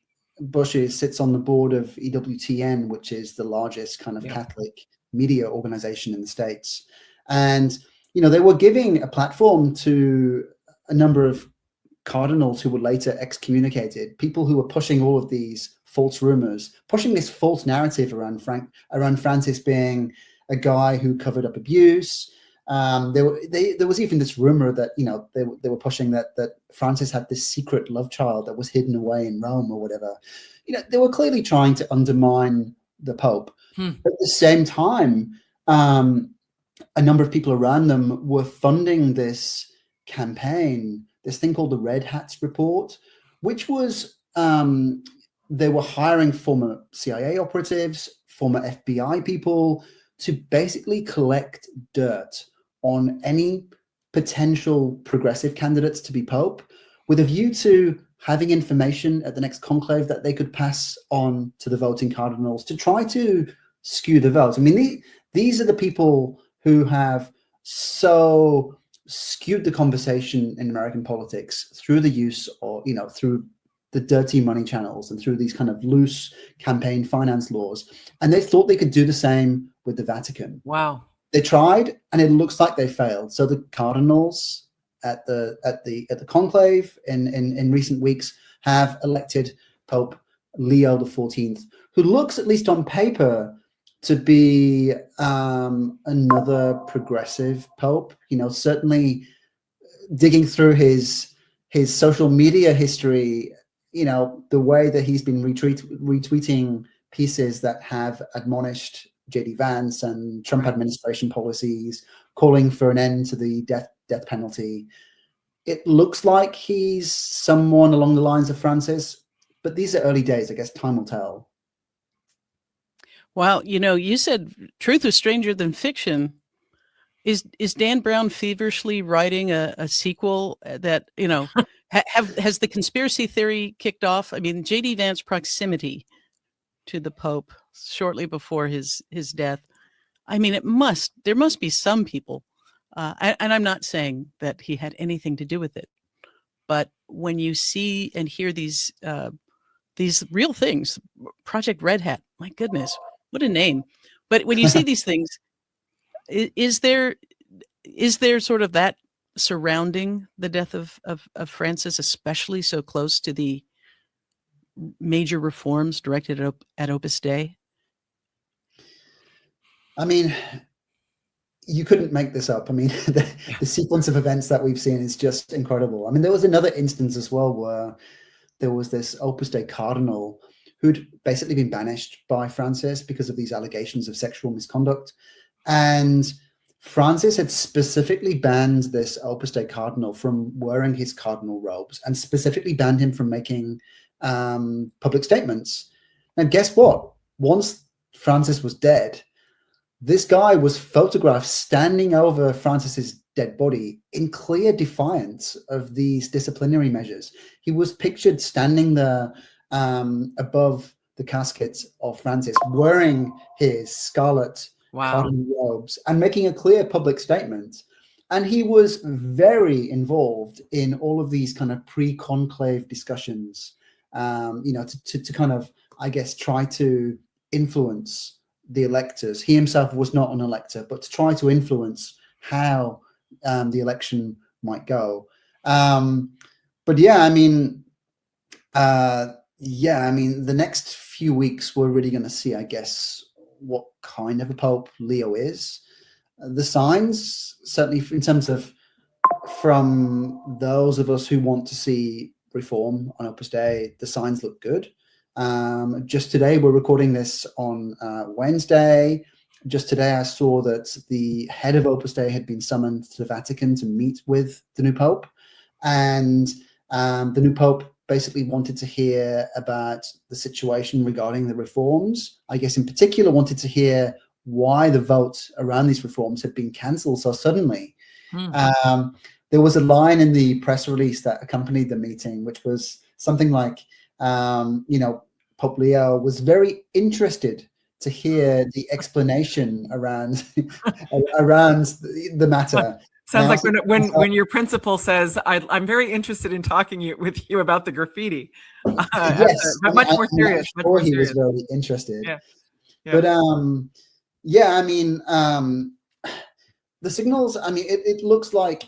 Bush sits on the board of EWTN, which is the largest kind of Catholic media organization in the States. And, they were giving a platform to a number of cardinals who were later excommunicated, people who were pushing all of these false rumors, pushing this false narrative around Francis being a guy who covered up abuse. There was even this rumor that they were pushing that Francis had this secret love child that was hidden away in Rome or whatever. They were clearly trying to undermine the Pope. At the same time, a number of people around them were funding this campaign, this thing called the Red Hats Report, which was they were hiring former CIA operatives, former FBI people to basically collect dirt on any potential progressive candidates to be Pope, with a view to having information at the next conclave that they could pass on to the voting cardinals to try to skew the vote. I mean, these are the people who have so skewed the conversation in American politics through the use or, through the dirty money channels and through these kind of loose campaign finance laws. And they thought they could do the same with the Vatican. Wow. They tried, and it looks like they failed. So the cardinals at the conclave in recent weeks have elected Pope Leo XIV, who looks, at least on paper, to be another progressive pope. Certainly digging through his social media history, the way that he's been retweeting pieces that have admonished J.D. Vance and Trump administration policies, calling for an end to the death penalty. It looks like he's someone along the lines of Francis, but these are early days. I guess time will tell. Well, you said truth is stranger than fiction. Is Dan Brown feverishly writing a sequel that, has the conspiracy theory kicked off? I mean, J.D. Vance's proximity to the Pope shortly before his death. I mean, there must be some people, and I'm not saying that he had anything to do with it, but when you see and hear these real things, Project Red Hat, my goodness, what a name. But when you see these things, is there sort of that surrounding the death of Francis, especially so close to the major reforms directed at Opus Dei? I mean, you couldn't make this up. I mean, the sequence of events that we've seen is just incredible. I mean, there was another instance as well where there was this Opus Dei cardinal who'd basically been banished by Francis because of these allegations of sexual misconduct. And Francis had specifically banned this Opus Dei cardinal from wearing his cardinal robes and specifically banned him from making public statements. And guess what? Once Francis was dead, this guy was photographed standing over Francis's dead body in clear defiance of these disciplinary measures. He was pictured standing there above the casket of Francis, wearing his scarlet cardinal robes and making a clear public statement. And he was very involved in all of these kind of pre-conclave discussions, to kind of, I guess, try to influence the electors. He himself was not an elector, but to try to influence how the election might go. But yeah, I mean, the next few weeks we're really going to see, I guess, what kind of a Pope Leo is. The signs, certainly in terms of from those of us who want to see reform on Opus Dei, the signs look good. Just today, we're recording this on Wednesday. Just today, I saw that the head of Opus Dei had been summoned to the Vatican to meet with the new Pope. And the new Pope basically wanted to hear about the situation regarding the reforms. I guess in particular wanted to hear why the vote around these reforms had been cancelled so suddenly. There was a line in the press release that accompanied the meeting, which was something like, Pope Leo was very interested to hear the explanation around around the matter. Sounds like when your principal says, I'm very interested in talking with you about the graffiti. Yes, much more serious. I'm sure he was very interested. Yeah. But the signals, it looks like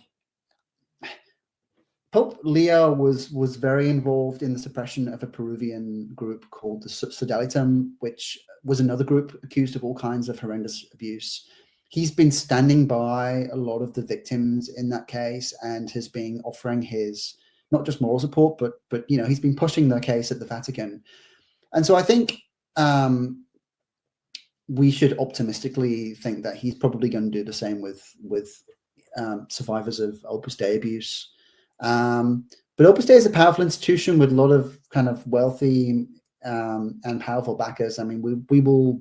Pope Leo was very involved in the suppression of a Peruvian group called the Sodalitum, which was another group accused of all kinds of horrendous abuse. He's been standing by a lot of the victims in that case and has been offering his not just moral support, but he's been pushing the case at the Vatican. And so I think we should optimistically think that he's probably going to do the same with survivors of Opus Dei abuse. But Opus Dei is a powerful institution with a lot of kind of wealthy and powerful backers. I mean, we will,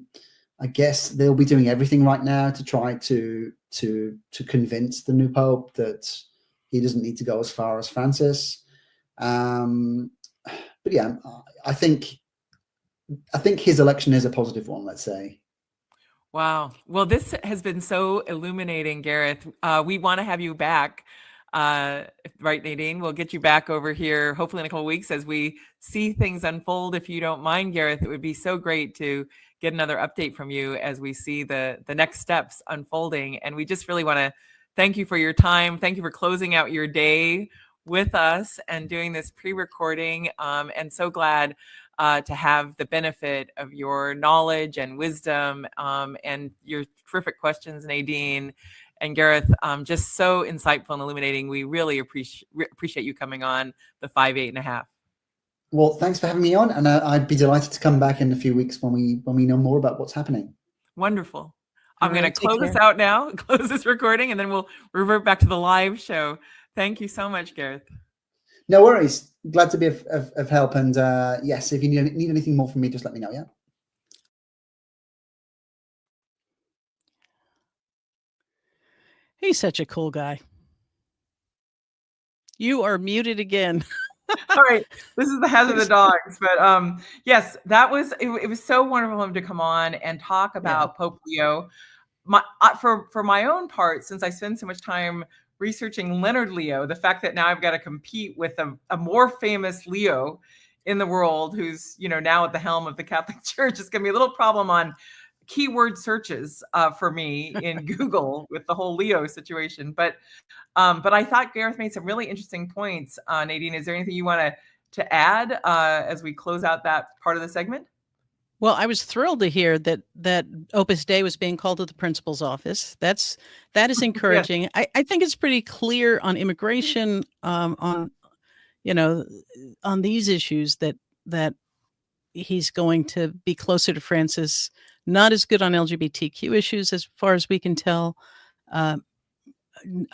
I guess they'll be doing everything right now to try to convince the new Pope that he doesn't need to go as far as Francis. But yeah, I think his election is a positive one, let's say. Wow. Well, this has been so illuminating, Gareth. We want to have you back. Right, Nadine? We'll get you back over here hopefully in a couple of weeks as we see things unfold. If you don't mind, Gareth, it would be so great to get another update from you as we see the next steps unfolding. And we just really want to thank you for your time. Thank you for closing out your day with us and doing this pre-recording. And so glad to have the benefit of your knowledge and wisdom and your terrific questions, Nadine and Gareth. Just so insightful and illuminating. We really appreciate you coming on the 5, 8 and a half. Well, thanks for having me on, and I'd be delighted to come back in a few weeks when we know more about what's happening. Wonderful. I'm going to close this out now, close this recording, and then we'll revert back to the live show. Thank you so much, Gareth. No worries. Glad to be of help. And yes, if you need anything more from me, just let me know. Yeah. He's such a cool guy. You are muted again. All right, this is the head of the dogs, but yes, that was it was so wonderful of him to come on and talk about Pope Leo. For my own part, since I spend so much time researching Leonard Leo, the fact that now I've got to compete with a more famous Leo in the world who's now at the helm of the Catholic Church is going to be a little problem on keyword searches for me in Google with the whole Leo situation. But I thought Gareth made some really interesting points. Nadine, is there anything you want to add as we close out that part of the segment? Well, I was thrilled to hear that Opus Dei was being called to the principal's office. That is encouraging. Yes. I think it's pretty clear on immigration, on these issues that he's going to be closer to Francis. Not as good on LGBTQ issues, as far as we can tell.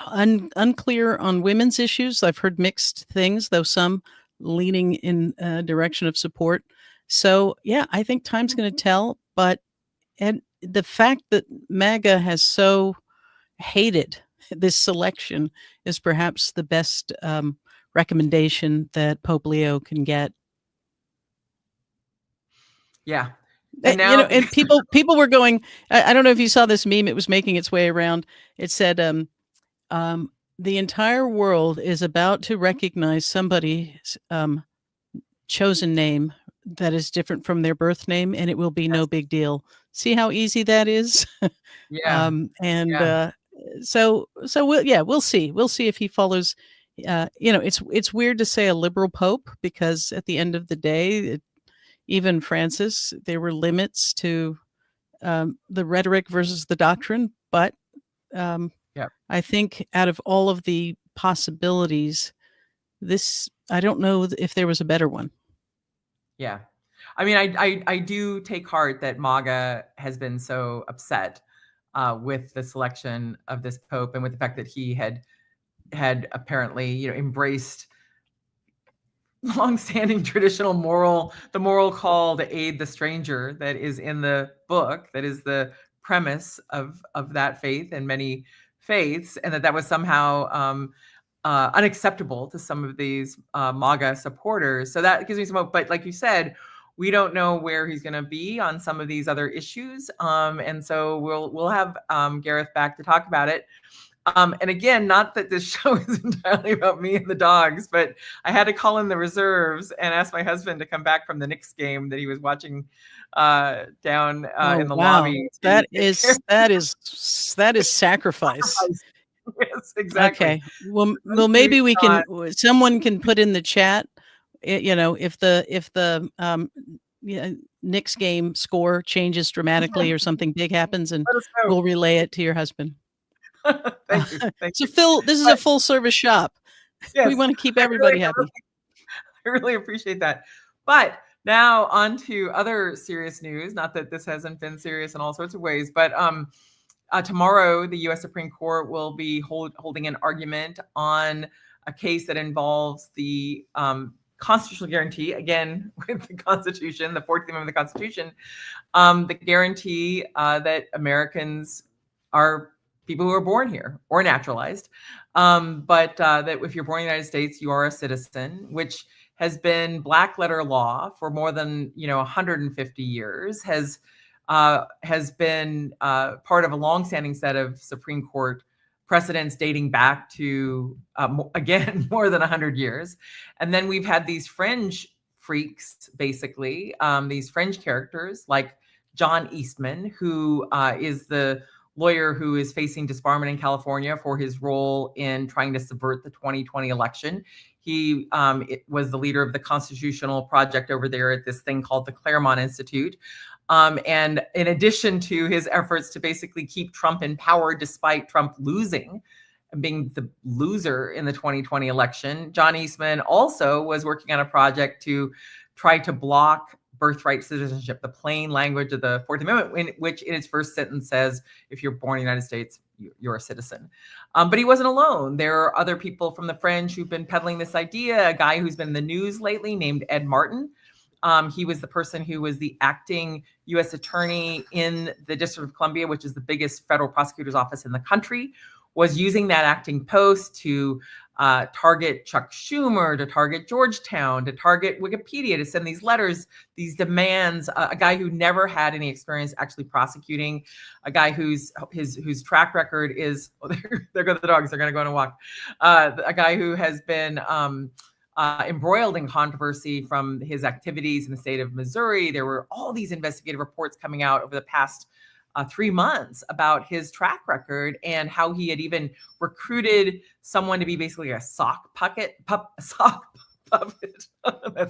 Unclear on women's issues. I've heard mixed things, though some leaning in a direction of support. So, yeah, I think time's going to tell. And the fact that MAGA has so hated this selection is perhaps the best recommendation that Pope Leo can get. Yeah. And now, and people were going, I don't know if you saw this meme, it was making its way around. It said, the entire world is about to recognize somebody's chosen name that is different from their birth name, and it will be no big deal. See how easy that is? Yeah. So we'll see. We'll see if he follows. It's weird to say a liberal pope, because at the end of the day, even Francis, there were limits to the rhetoric versus the doctrine. But I think out of all of the possibilities, I don't know if there was a better one. Yeah. I mean, I do take heart that MAGA has been so upset with the selection of this pope, and with the fact that he had apparently, embraced longstanding traditional the moral call to aid the stranger that is in the book, that is the premise of that faith and many faiths, and that was somehow unacceptable to some of these MAGA supporters. So that gives me some hope. But like you said, we don't know where he's going to be on some of these other issues, and so we'll have Gareth back to talk about it. And again, not that this show is entirely about me and the dogs, but I had to call in the reserves and ask my husband to come back from the Knicks game that he was watching down in the lobby. That is sacrifice. Yes, exactly. Okay. Well, maybe we can. Someone can put in the chat. You know, if the Knicks game score changes dramatically or something big happens, and we'll relay it to your husband. Thank you. So Phil, this is a full service shop. Yes, we want to keep everybody happy. I really appreciate that. But now on to other serious news. Not that this hasn't been serious in all sorts of ways, but tomorrow the U.S. Supreme Court will be holding an argument on a case that involves the constitutional guarantee, again, with the Constitution, the 14th Amendment of the Constitution, the guarantee that Americans are people who are born here or naturalized, but that if you're born in the United States, you are a citizen, which has been black letter law for more than 150 years, has been part of a longstanding set of Supreme Court precedents dating back to, again, more than 100 years. And then we've had these fringe freaks, basically, these fringe characters like John Eastman, who is the lawyer who is facing disbarment in California for his role in trying to subvert the 2020 election. He was the leader of the constitutional project over there at this thing called the Claremont Institute. And in addition to his efforts to basically keep Trump in power despite Trump losing and being the loser in the 2020 election, John Eastman also was working on a project to try to block birthright citizenship, the plain language of the 14th Amendment, which in its first sentence says, if you're born in the United States, you're a citizen. But he wasn't alone. There are other people from the fringe who've been peddling this idea, a guy who's been in the news lately named Ed Martin. He was the person who was the acting U.S. attorney in the District of Columbia, which is the biggest federal prosecutor's office in the country, was using that acting post to target Chuck Schumer, to target Georgetown, to target Wikipedia, to send these letters, these demands, a guy who never had any experience actually prosecuting, a guy whose track record is, there go the dogs, they're going to go on a walk, a guy who has been embroiled in controversy from his activities in the state of Missouri. There were all these investigative reports coming out over the past 3 months about his track record and how he had even recruited someone to be basically a sock puppet. That's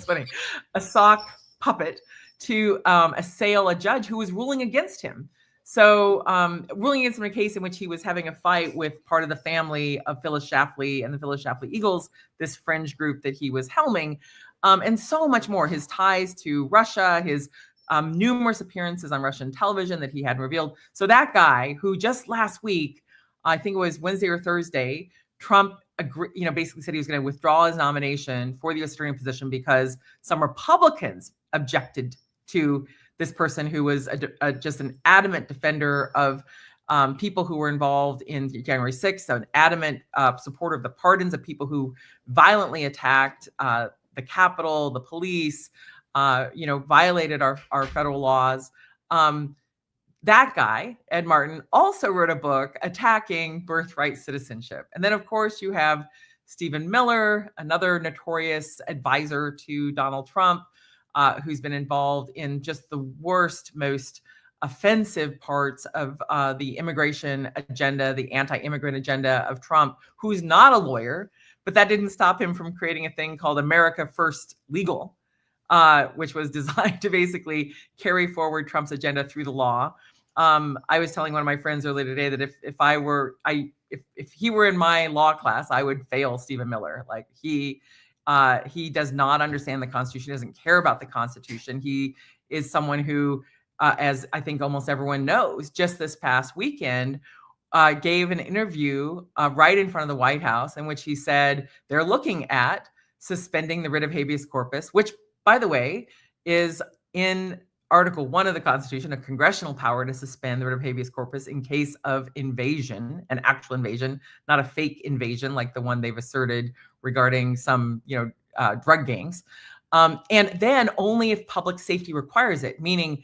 funny. A sock puppet to assail a judge who was ruling against him. So ruling against him in a case in which he was having a fight with part of the family of Phyllis Schlafly and the Phyllis Schlafly Eagles, this fringe group that he was helming, and so much more. His ties to Russia, his numerous appearances on Russian television that he had revealed. So that guy who just last week, I think it was Wednesday or Thursday, Trump basically said he was going to withdraw his nomination for the U.S. attorney position because some Republicans objected to this person who was just an adamant defender of people who were involved in January 6th, so an adamant supporter of the pardons of people who violently attacked the Capitol, the police, violated our federal laws. That guy, Ed Martin, also wrote a book attacking birthright citizenship. And then, of course, you have Stephen Miller, another notorious advisor to Donald Trump, who's been involved in just the worst, most offensive parts of the immigration agenda, the anti-immigrant agenda of Trump, who's not a lawyer, but that didn't stop him from creating a thing called America First Legal, which was designed to basically carry forward Trump's agenda through the law. I was telling one of my friends earlier today that if he were in my law class, I would fail Stephen Miller. Like he does not understand the Constitution, doesn't care about the Constitution. He is someone who, as I think almost everyone knows, just this past weekend, gave an interview right in front of the White House in which he said they're looking at suspending the writ of habeas corpus, which, by the way, is in Article 1 of the Constitution, a congressional power to suspend the writ of habeas corpus in case of invasion, an actual invasion, not a fake invasion like the one they've asserted regarding some, drug gangs. And then only if public safety requires it, meaning,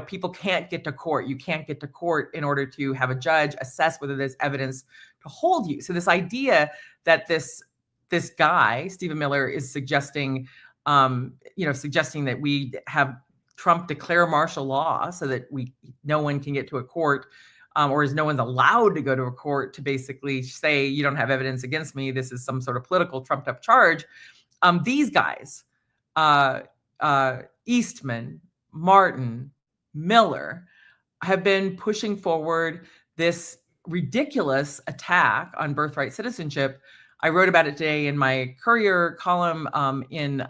people can't get to court. You can't get to court in order to have a judge assess whether there's evidence to hold you. So this idea that this guy, Stephen Miller, is suggesting, suggesting that we have Trump declare martial law so that no one can get to a court, or is no one's allowed to go to a court to basically say, you don't have evidence against me. This is some sort of political trumped up charge. These guys, Eastman, Martin, Miller, have been pushing forward this ridiculous attack on birthright citizenship. I wrote about it today in my Courier column in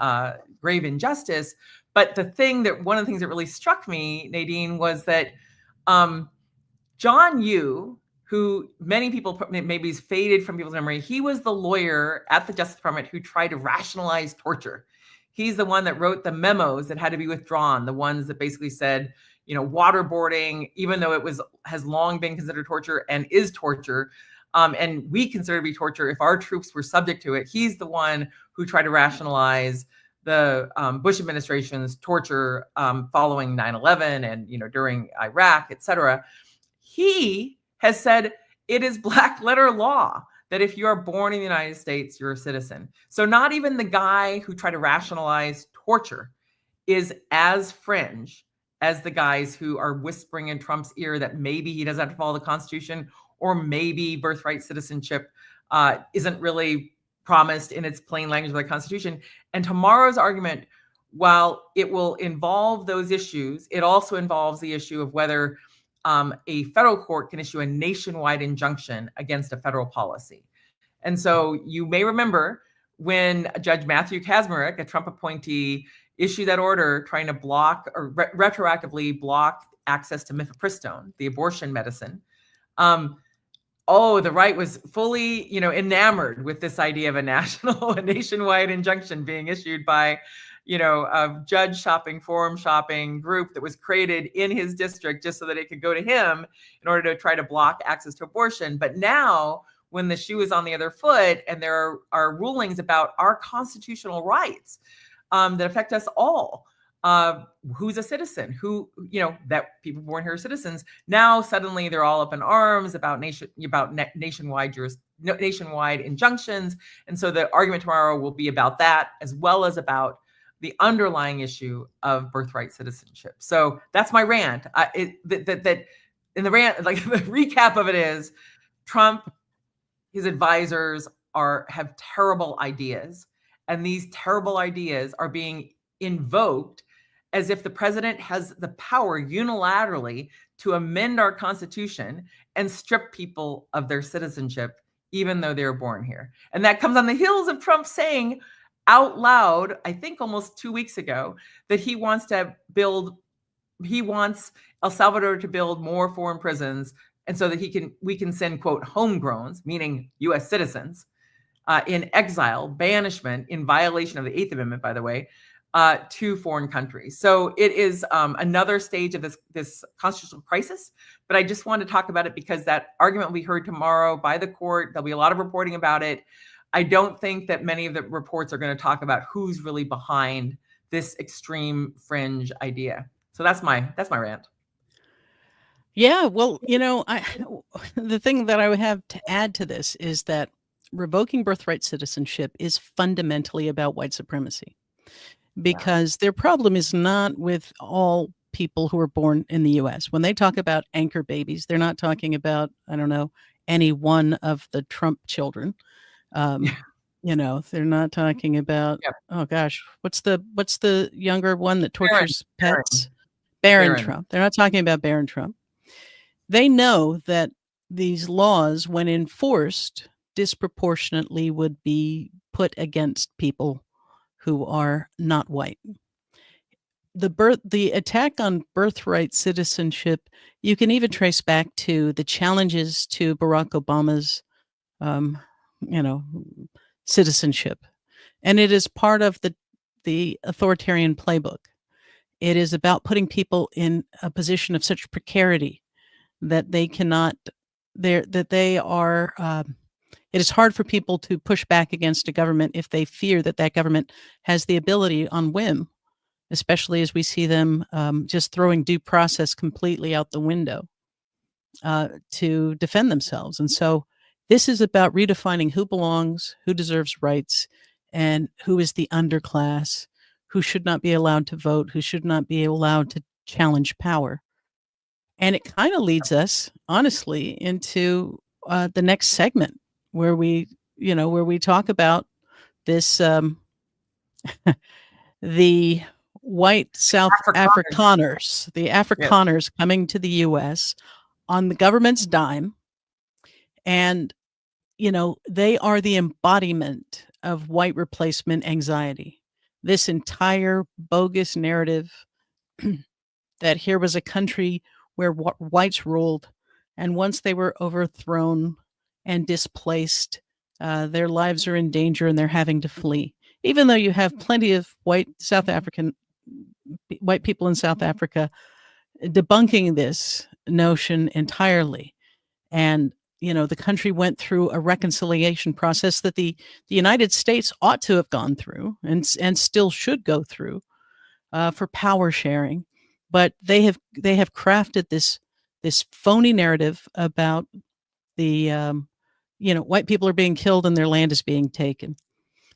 Grave Injustice. But one of the things that really struck me, Nadine, was that John Yoo, who many people maybe is faded from people's memory, he was the lawyer at the Justice Department who tried to rationalize torture. He's the one that wrote the memos that had to be withdrawn, the ones that basically said, waterboarding, even though has long been considered torture and is torture, and we consider it to be torture if our troops were subject to it. He's the one who tried to rationalize the Bush administration's torture following 9/11 and during Iraq, et cetera. He has said it is black letter law that if you are born in the United States, you're a citizen. So not even the guy who tried to rationalize torture is as fringe as the guys who are whispering in Trump's ear that maybe he doesn't have to follow the Constitution, or maybe birthright citizenship isn't really promised in its plain language of the Constitution. And tomorrow's argument, while it will involve those issues, it also involves the issue of whether a federal court can issue a nationwide injunction against a federal policy. And so you may remember when Judge Matthew Kacsmaryk, a Trump appointee, issued that order trying to block or retroactively block access to mifepristone, the abortion medicine. The right was fully, enamored with this idea of a nationwide injunction being issued by, a judge shopping, forum shopping group that was created in his district just so that it could go to him in order to try to block access to abortion. But now, when the shoe is on the other foot and there are rulings about our constitutional rights that affect us all, who's a citizen, that people born here are citizens. Now suddenly they're all up in arms about nationwide injunctions. And so the argument tomorrow will be about that, as well as about the underlying issue of birthright citizenship. So that's my rant. In the rant, like the recap of it is, Trump, his advisors have terrible ideas, and these terrible ideas are being invoked as if the president has the power unilaterally to amend our Constitution and strip people of their citizenship, even though they were born here. And that comes on the heels of Trump saying out loud, I think almost 2 weeks ago, that he wants El Salvador to build more foreign prisons, and so that we can send, quote, homegrowns, meaning U.S. citizens, in exile, banishment, in violation of the Eighth Amendment, by the way, to foreign countries. So it is another stage of this constitutional crisis. But I just want to talk about it because that argument will be heard tomorrow by the court. There'll be a lot of reporting about it. I don't think that many of the reports are going to talk about who's really behind this extreme fringe idea. So that's my rant. Yeah, well, the thing that I would have to add to this is that revoking birthright citizenship is fundamentally about white supremacy, because their problem is not with all people who are born in the U.S. When they talk about anchor babies, they're not talking about, any one of the Trump children. They're not talking about, oh gosh, what's the younger one that tortures pets? Barron Trump. They're not talking about Barron Trump. They know that these laws, when enforced, disproportionately would be put against people who are not white. The attack on birthright citizenship, you can even trace back to the challenges to Barack Obama's, citizenship. And it is part of the authoritarian playbook. It is about putting people in a position of such precarity that they cannot, that they are, it is hard for people to push back against a government if they fear that that government has the ability on whim, especially as we see them just throwing due process completely out the window to defend themselves. And so this is about redefining who belongs, who deserves rights, and who is the underclass, who should not be allowed to vote, who should not be allowed to challenge power. And it kind of leads us, honestly, into the next segment where we, where we talk about this, the white South Afrikaners, the Afrikaners coming to the U.S. on the government's dime. And, they are the embodiment of white replacement anxiety. This entire bogus narrative that here was a country where whites ruled, and once they were overthrown and displaced, their lives are in danger and they're having to flee. Even though you have plenty of white people in South Africa debunking this notion entirely. And, the country went through a reconciliation process that the United States ought to have gone through and still should go through for power sharing. But they have crafted this phony narrative about the white people are being killed and their land is being taken.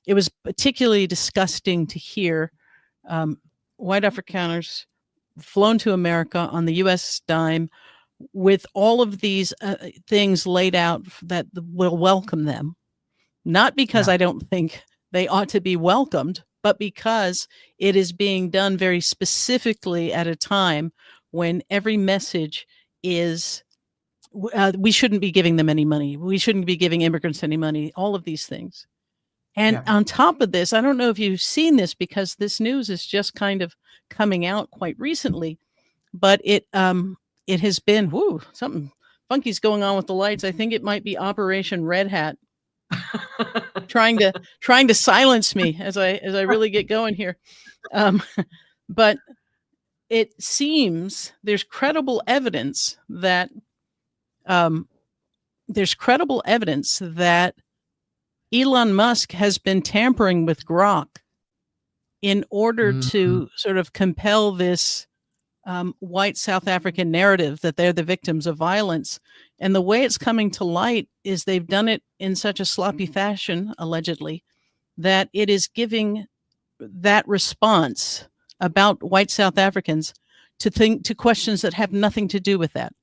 It was particularly disgusting to hear white Afrikaners flown to America on the U.S. dime with all of these things laid out that will welcome them. Not because I don't think they ought to be welcomed, but because it is being done very specifically at a time when every message is we shouldn't be giving them any money. We shouldn't be giving immigrants any money, all of these things. And on top of this, I don't know if you've seen this because this news is just kind of coming out quite recently, but it has been, something funky's going on with the lights. I think it might be Operation Red Hat trying to silence me as I really get going here. But it seems there's credible evidence that Elon Musk has been tampering with Grok in order to sort of compel this white South African narrative that they're the victims of violence. And the way it's coming to light is they've done it in such a sloppy fashion, allegedly, that it is giving that response about white South Africans to questions that have nothing to do with that.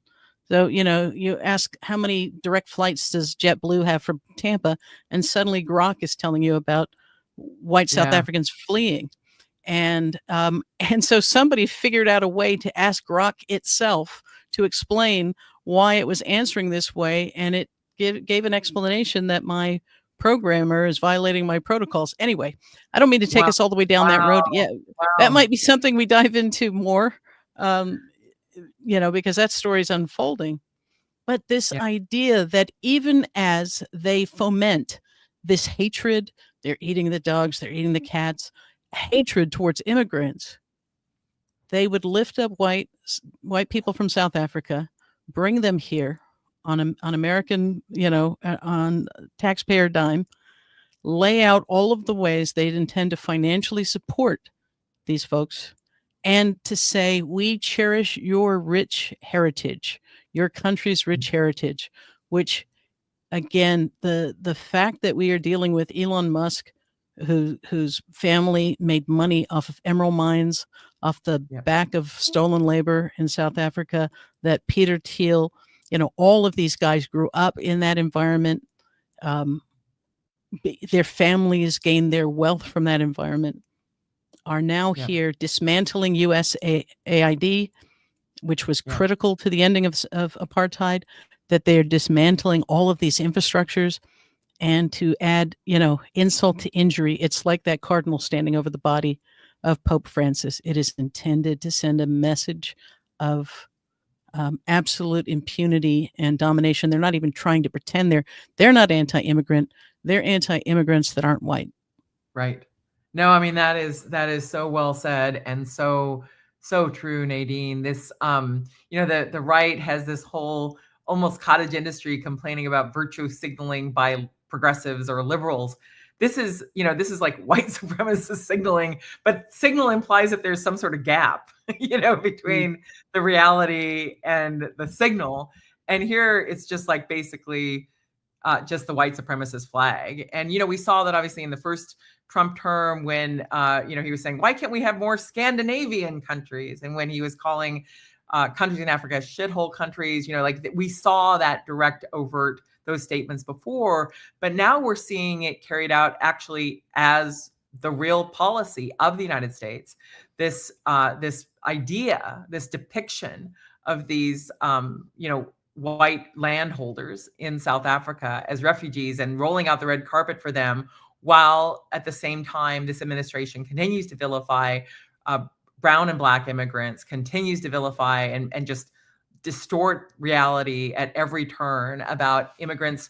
So, you ask how many direct flights does JetBlue have from Tampa, and suddenly Grok is telling you about white South Africans fleeing. And so somebody figured out a way to ask Grok itself to explain why it was answering this way, and it gave an explanation that my programmer is violating my protocols. Anyway, I don't mean to take us all the way down that road. Yeah, that might be something we dive into more, because that story's unfolding. But this idea that even as they foment this hatred, they're eating the dogs, they're eating the cats, hatred towards immigrants, they would lift up white people from South Africa, bring them here on American, on taxpayer dime, lay out all of the ways they'd intend to financially support these folks, and to say, we cherish your rich heritage, your country's rich heritage, which, again, the fact that we are dealing with Elon Musk, whose family made money off of emerald mines, off the back of stolen labor in South Africa, that Peter Thiel, all of these guys grew up in that environment. Their families gained their wealth from that environment, are now here dismantling USAID, which was critical to the ending of apartheid, that they're dismantling all of these infrastructures. And to add, insult to injury, it's like that cardinal standing over the body of Pope Francis. It is intended to send a message of absolute impunity and domination. They're not even trying to pretend they're not anti-immigrant. They're anti-immigrants that aren't white. Right. No, I mean that is so well said and so true, Nadine. This the right has this whole almost cottage industry complaining about virtue signaling by progressives or liberals. This is like white supremacist signaling, but signal implies that there's some sort of gap, between the reality and the signal. And here it's just like basically just the white supremacist flag. And, we saw that obviously in the first Trump term when, he was saying, why can't we have more Scandinavian countries? And when he was calling countries in Africa shithole countries, we saw that direct, overt, those statements before. But now we're seeing it carried out actually as the real policy of the United States. This idea, this depiction of these, white landholders in South Africa as refugees and rolling out the red carpet for them, while at the same time this administration continues to vilify brown and black immigrants, continues to vilify and just distort reality at every turn about immigrants,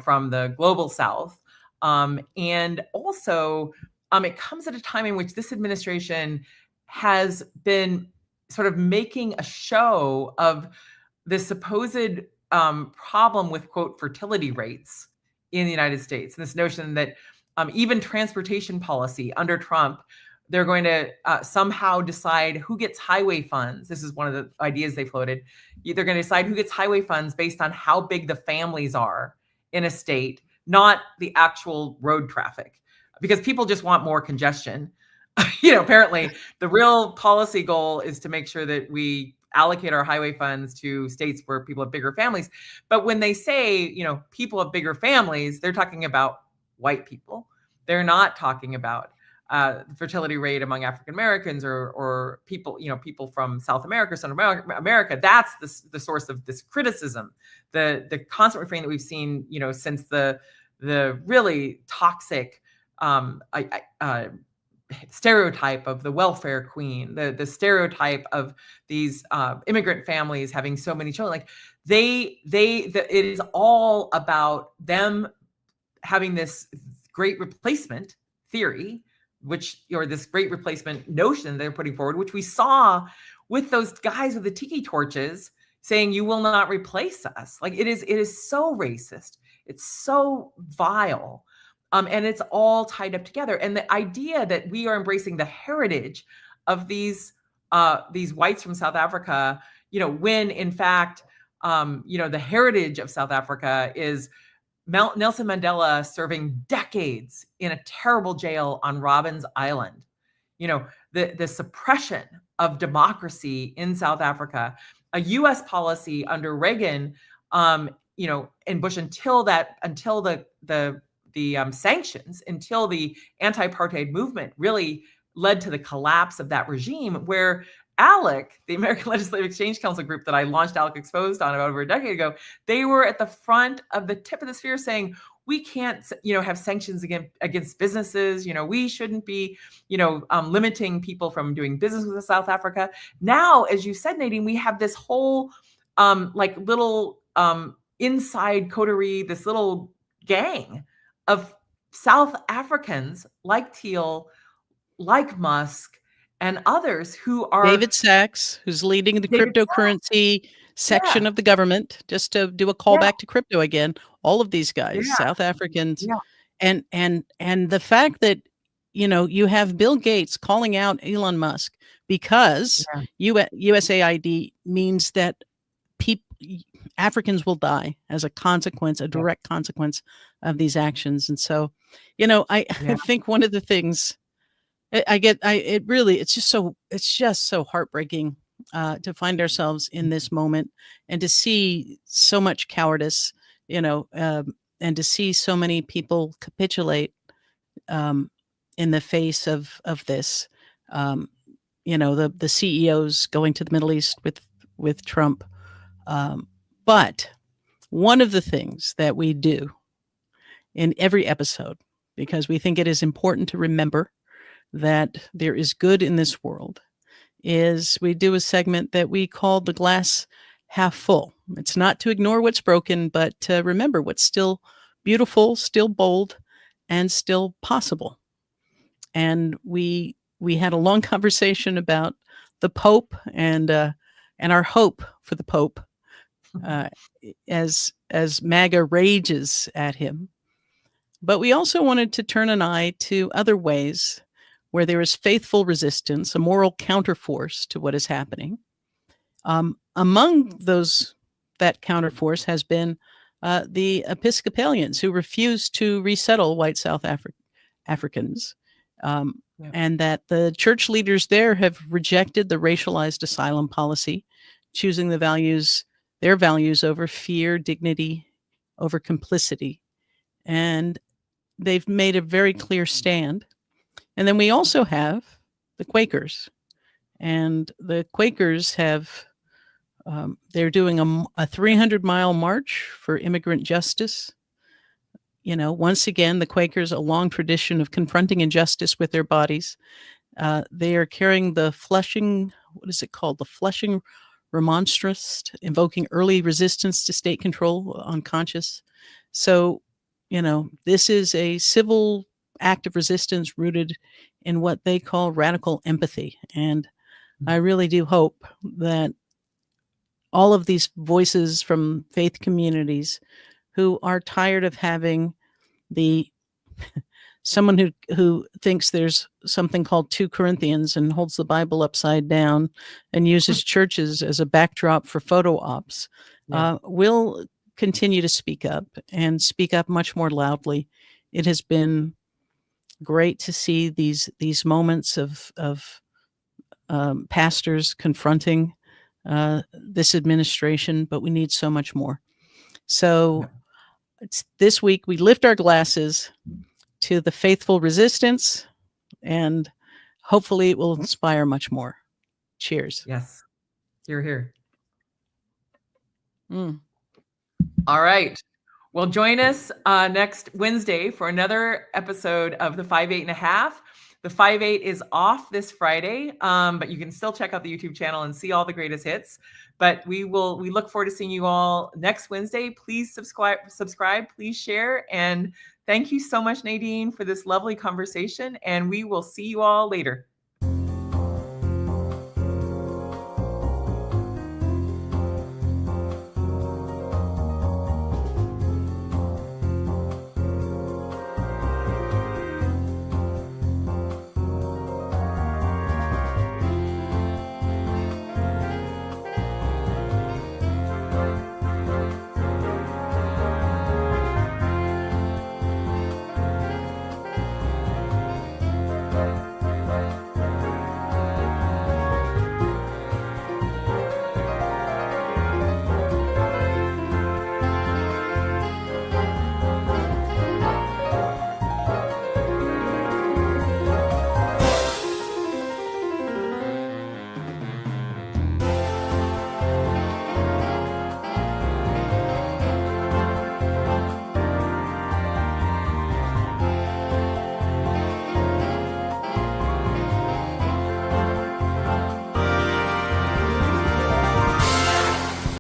from the global South. And also, it comes at a time in which this administration has been sort of making a show of the supposed problem with, quote, fertility rates in the United States. And this notion that even transportation policy under Trump, they're going to somehow decide who gets highway funds. This is one of the ideas they floated. They're going to decide who gets highway funds based on how big the families are in a state, not the actual road traffic, because people just want more congestion. Apparently the real policy goal is to make sure that we allocate our highway funds to states where people have bigger families. But when they say, people have bigger families, they're talking about white people. They're not talking about the fertility rate among African Americans or people, people from South America, Central America. That's the source of this criticism, the constant refrain that we've seen, since the really toxic stereotype of the welfare queen, the stereotype of these immigrant families having so many children. Like it is all about them having this great replacement theory, or this great replacement notion they're putting forward, which we saw with those guys with the tiki torches saying, you will not replace us. Like it is so racist. It's so vile. And it's all tied up together. And the idea that we are embracing the heritage of these whites from South Africa, when in fact, the heritage of South Africa is Nelson Mandela serving decades in a terrible jail on Robben Island. The suppression of democracy in South Africa, a U.S. policy under Reagan, and Bush until the sanctions, until the anti-apartheid movement really led to the collapse of that regime, where ALEC, the American Legislative Exchange Council group that I launched ALEC Exposed on about over a decade ago, they were at the front of the tip of the spear saying, we can't, have sanctions against businesses. We shouldn't be, limiting people from doing business with South Africa. Now, as you said, Nadine, we have this whole little inside coterie, this little gang of South Africans like Thiel, like Musk, and others who are David Sachs, who's leading the cryptocurrency section of the government, just to do a callback to crypto again. All of these guys, South Africans, and the fact that you have Bill Gates calling out Elon Musk because USAID means that Africans will die as a consequence, a direct consequence of these actions. And so, I think one of the things it's just so heartbreaking to find ourselves in this moment and to see so much cowardice, and to see so many people capitulate in the face of this. The CEOs going to the Middle East with Trump. But one of the things that we do in every episode, because we think it is important to remember that there is good in this world, is we do a segment that we call the glass half full. It's not to ignore what's broken, but to remember what's still beautiful, still bold, and still possible. and we had a long conversation about the Pope and our hope for the Pope as MAGA rages at him. But we also wanted to turn an eye to other ways where there is faithful resistance, a moral counterforce to what is happening. Among those, that counterforce has been the Episcopalians who refuse to resettle white South Africans, and that the church leaders there have rejected the racialized asylum policy, choosing their values over fear, dignity, over complicity. And they've made a very clear stand. And then we also have the Quakers. And the Quakers have, they're doing a 300-mile march for immigrant justice. You know, once again, the Quakers, a long tradition of confronting injustice with their bodies. They are carrying the Flushing, what is it called? The Flushing Remonstrance, invoking early resistance to state control, unconscious. So, you know, this is a civil act of resistance rooted in what they call radical empathy. And I really do hope that all of these voices from faith communities who are tired of having someone who thinks there's something called 2 Corinthians and holds the Bible upside down and uses churches as a backdrop for photo ops, will continue to speak up and speak up much more loudly. It has been great to see these moments of pastors confronting this administration, but we need so much more. So this week we lift our glasses to the faithful resistance, and hopefully it will inspire much more. Cheers. Yes. Hear, hear. Mm. All right. Well, join us next Wednesday for another episode of the 5-8.5. The 5-8 is off this Friday, but you can still check out the YouTube channel and see all the greatest hits. But we look forward to seeing you all next Wednesday. Please subscribe, please share. And thank you so much, Nadine, for this lovely conversation. And we will see you all later.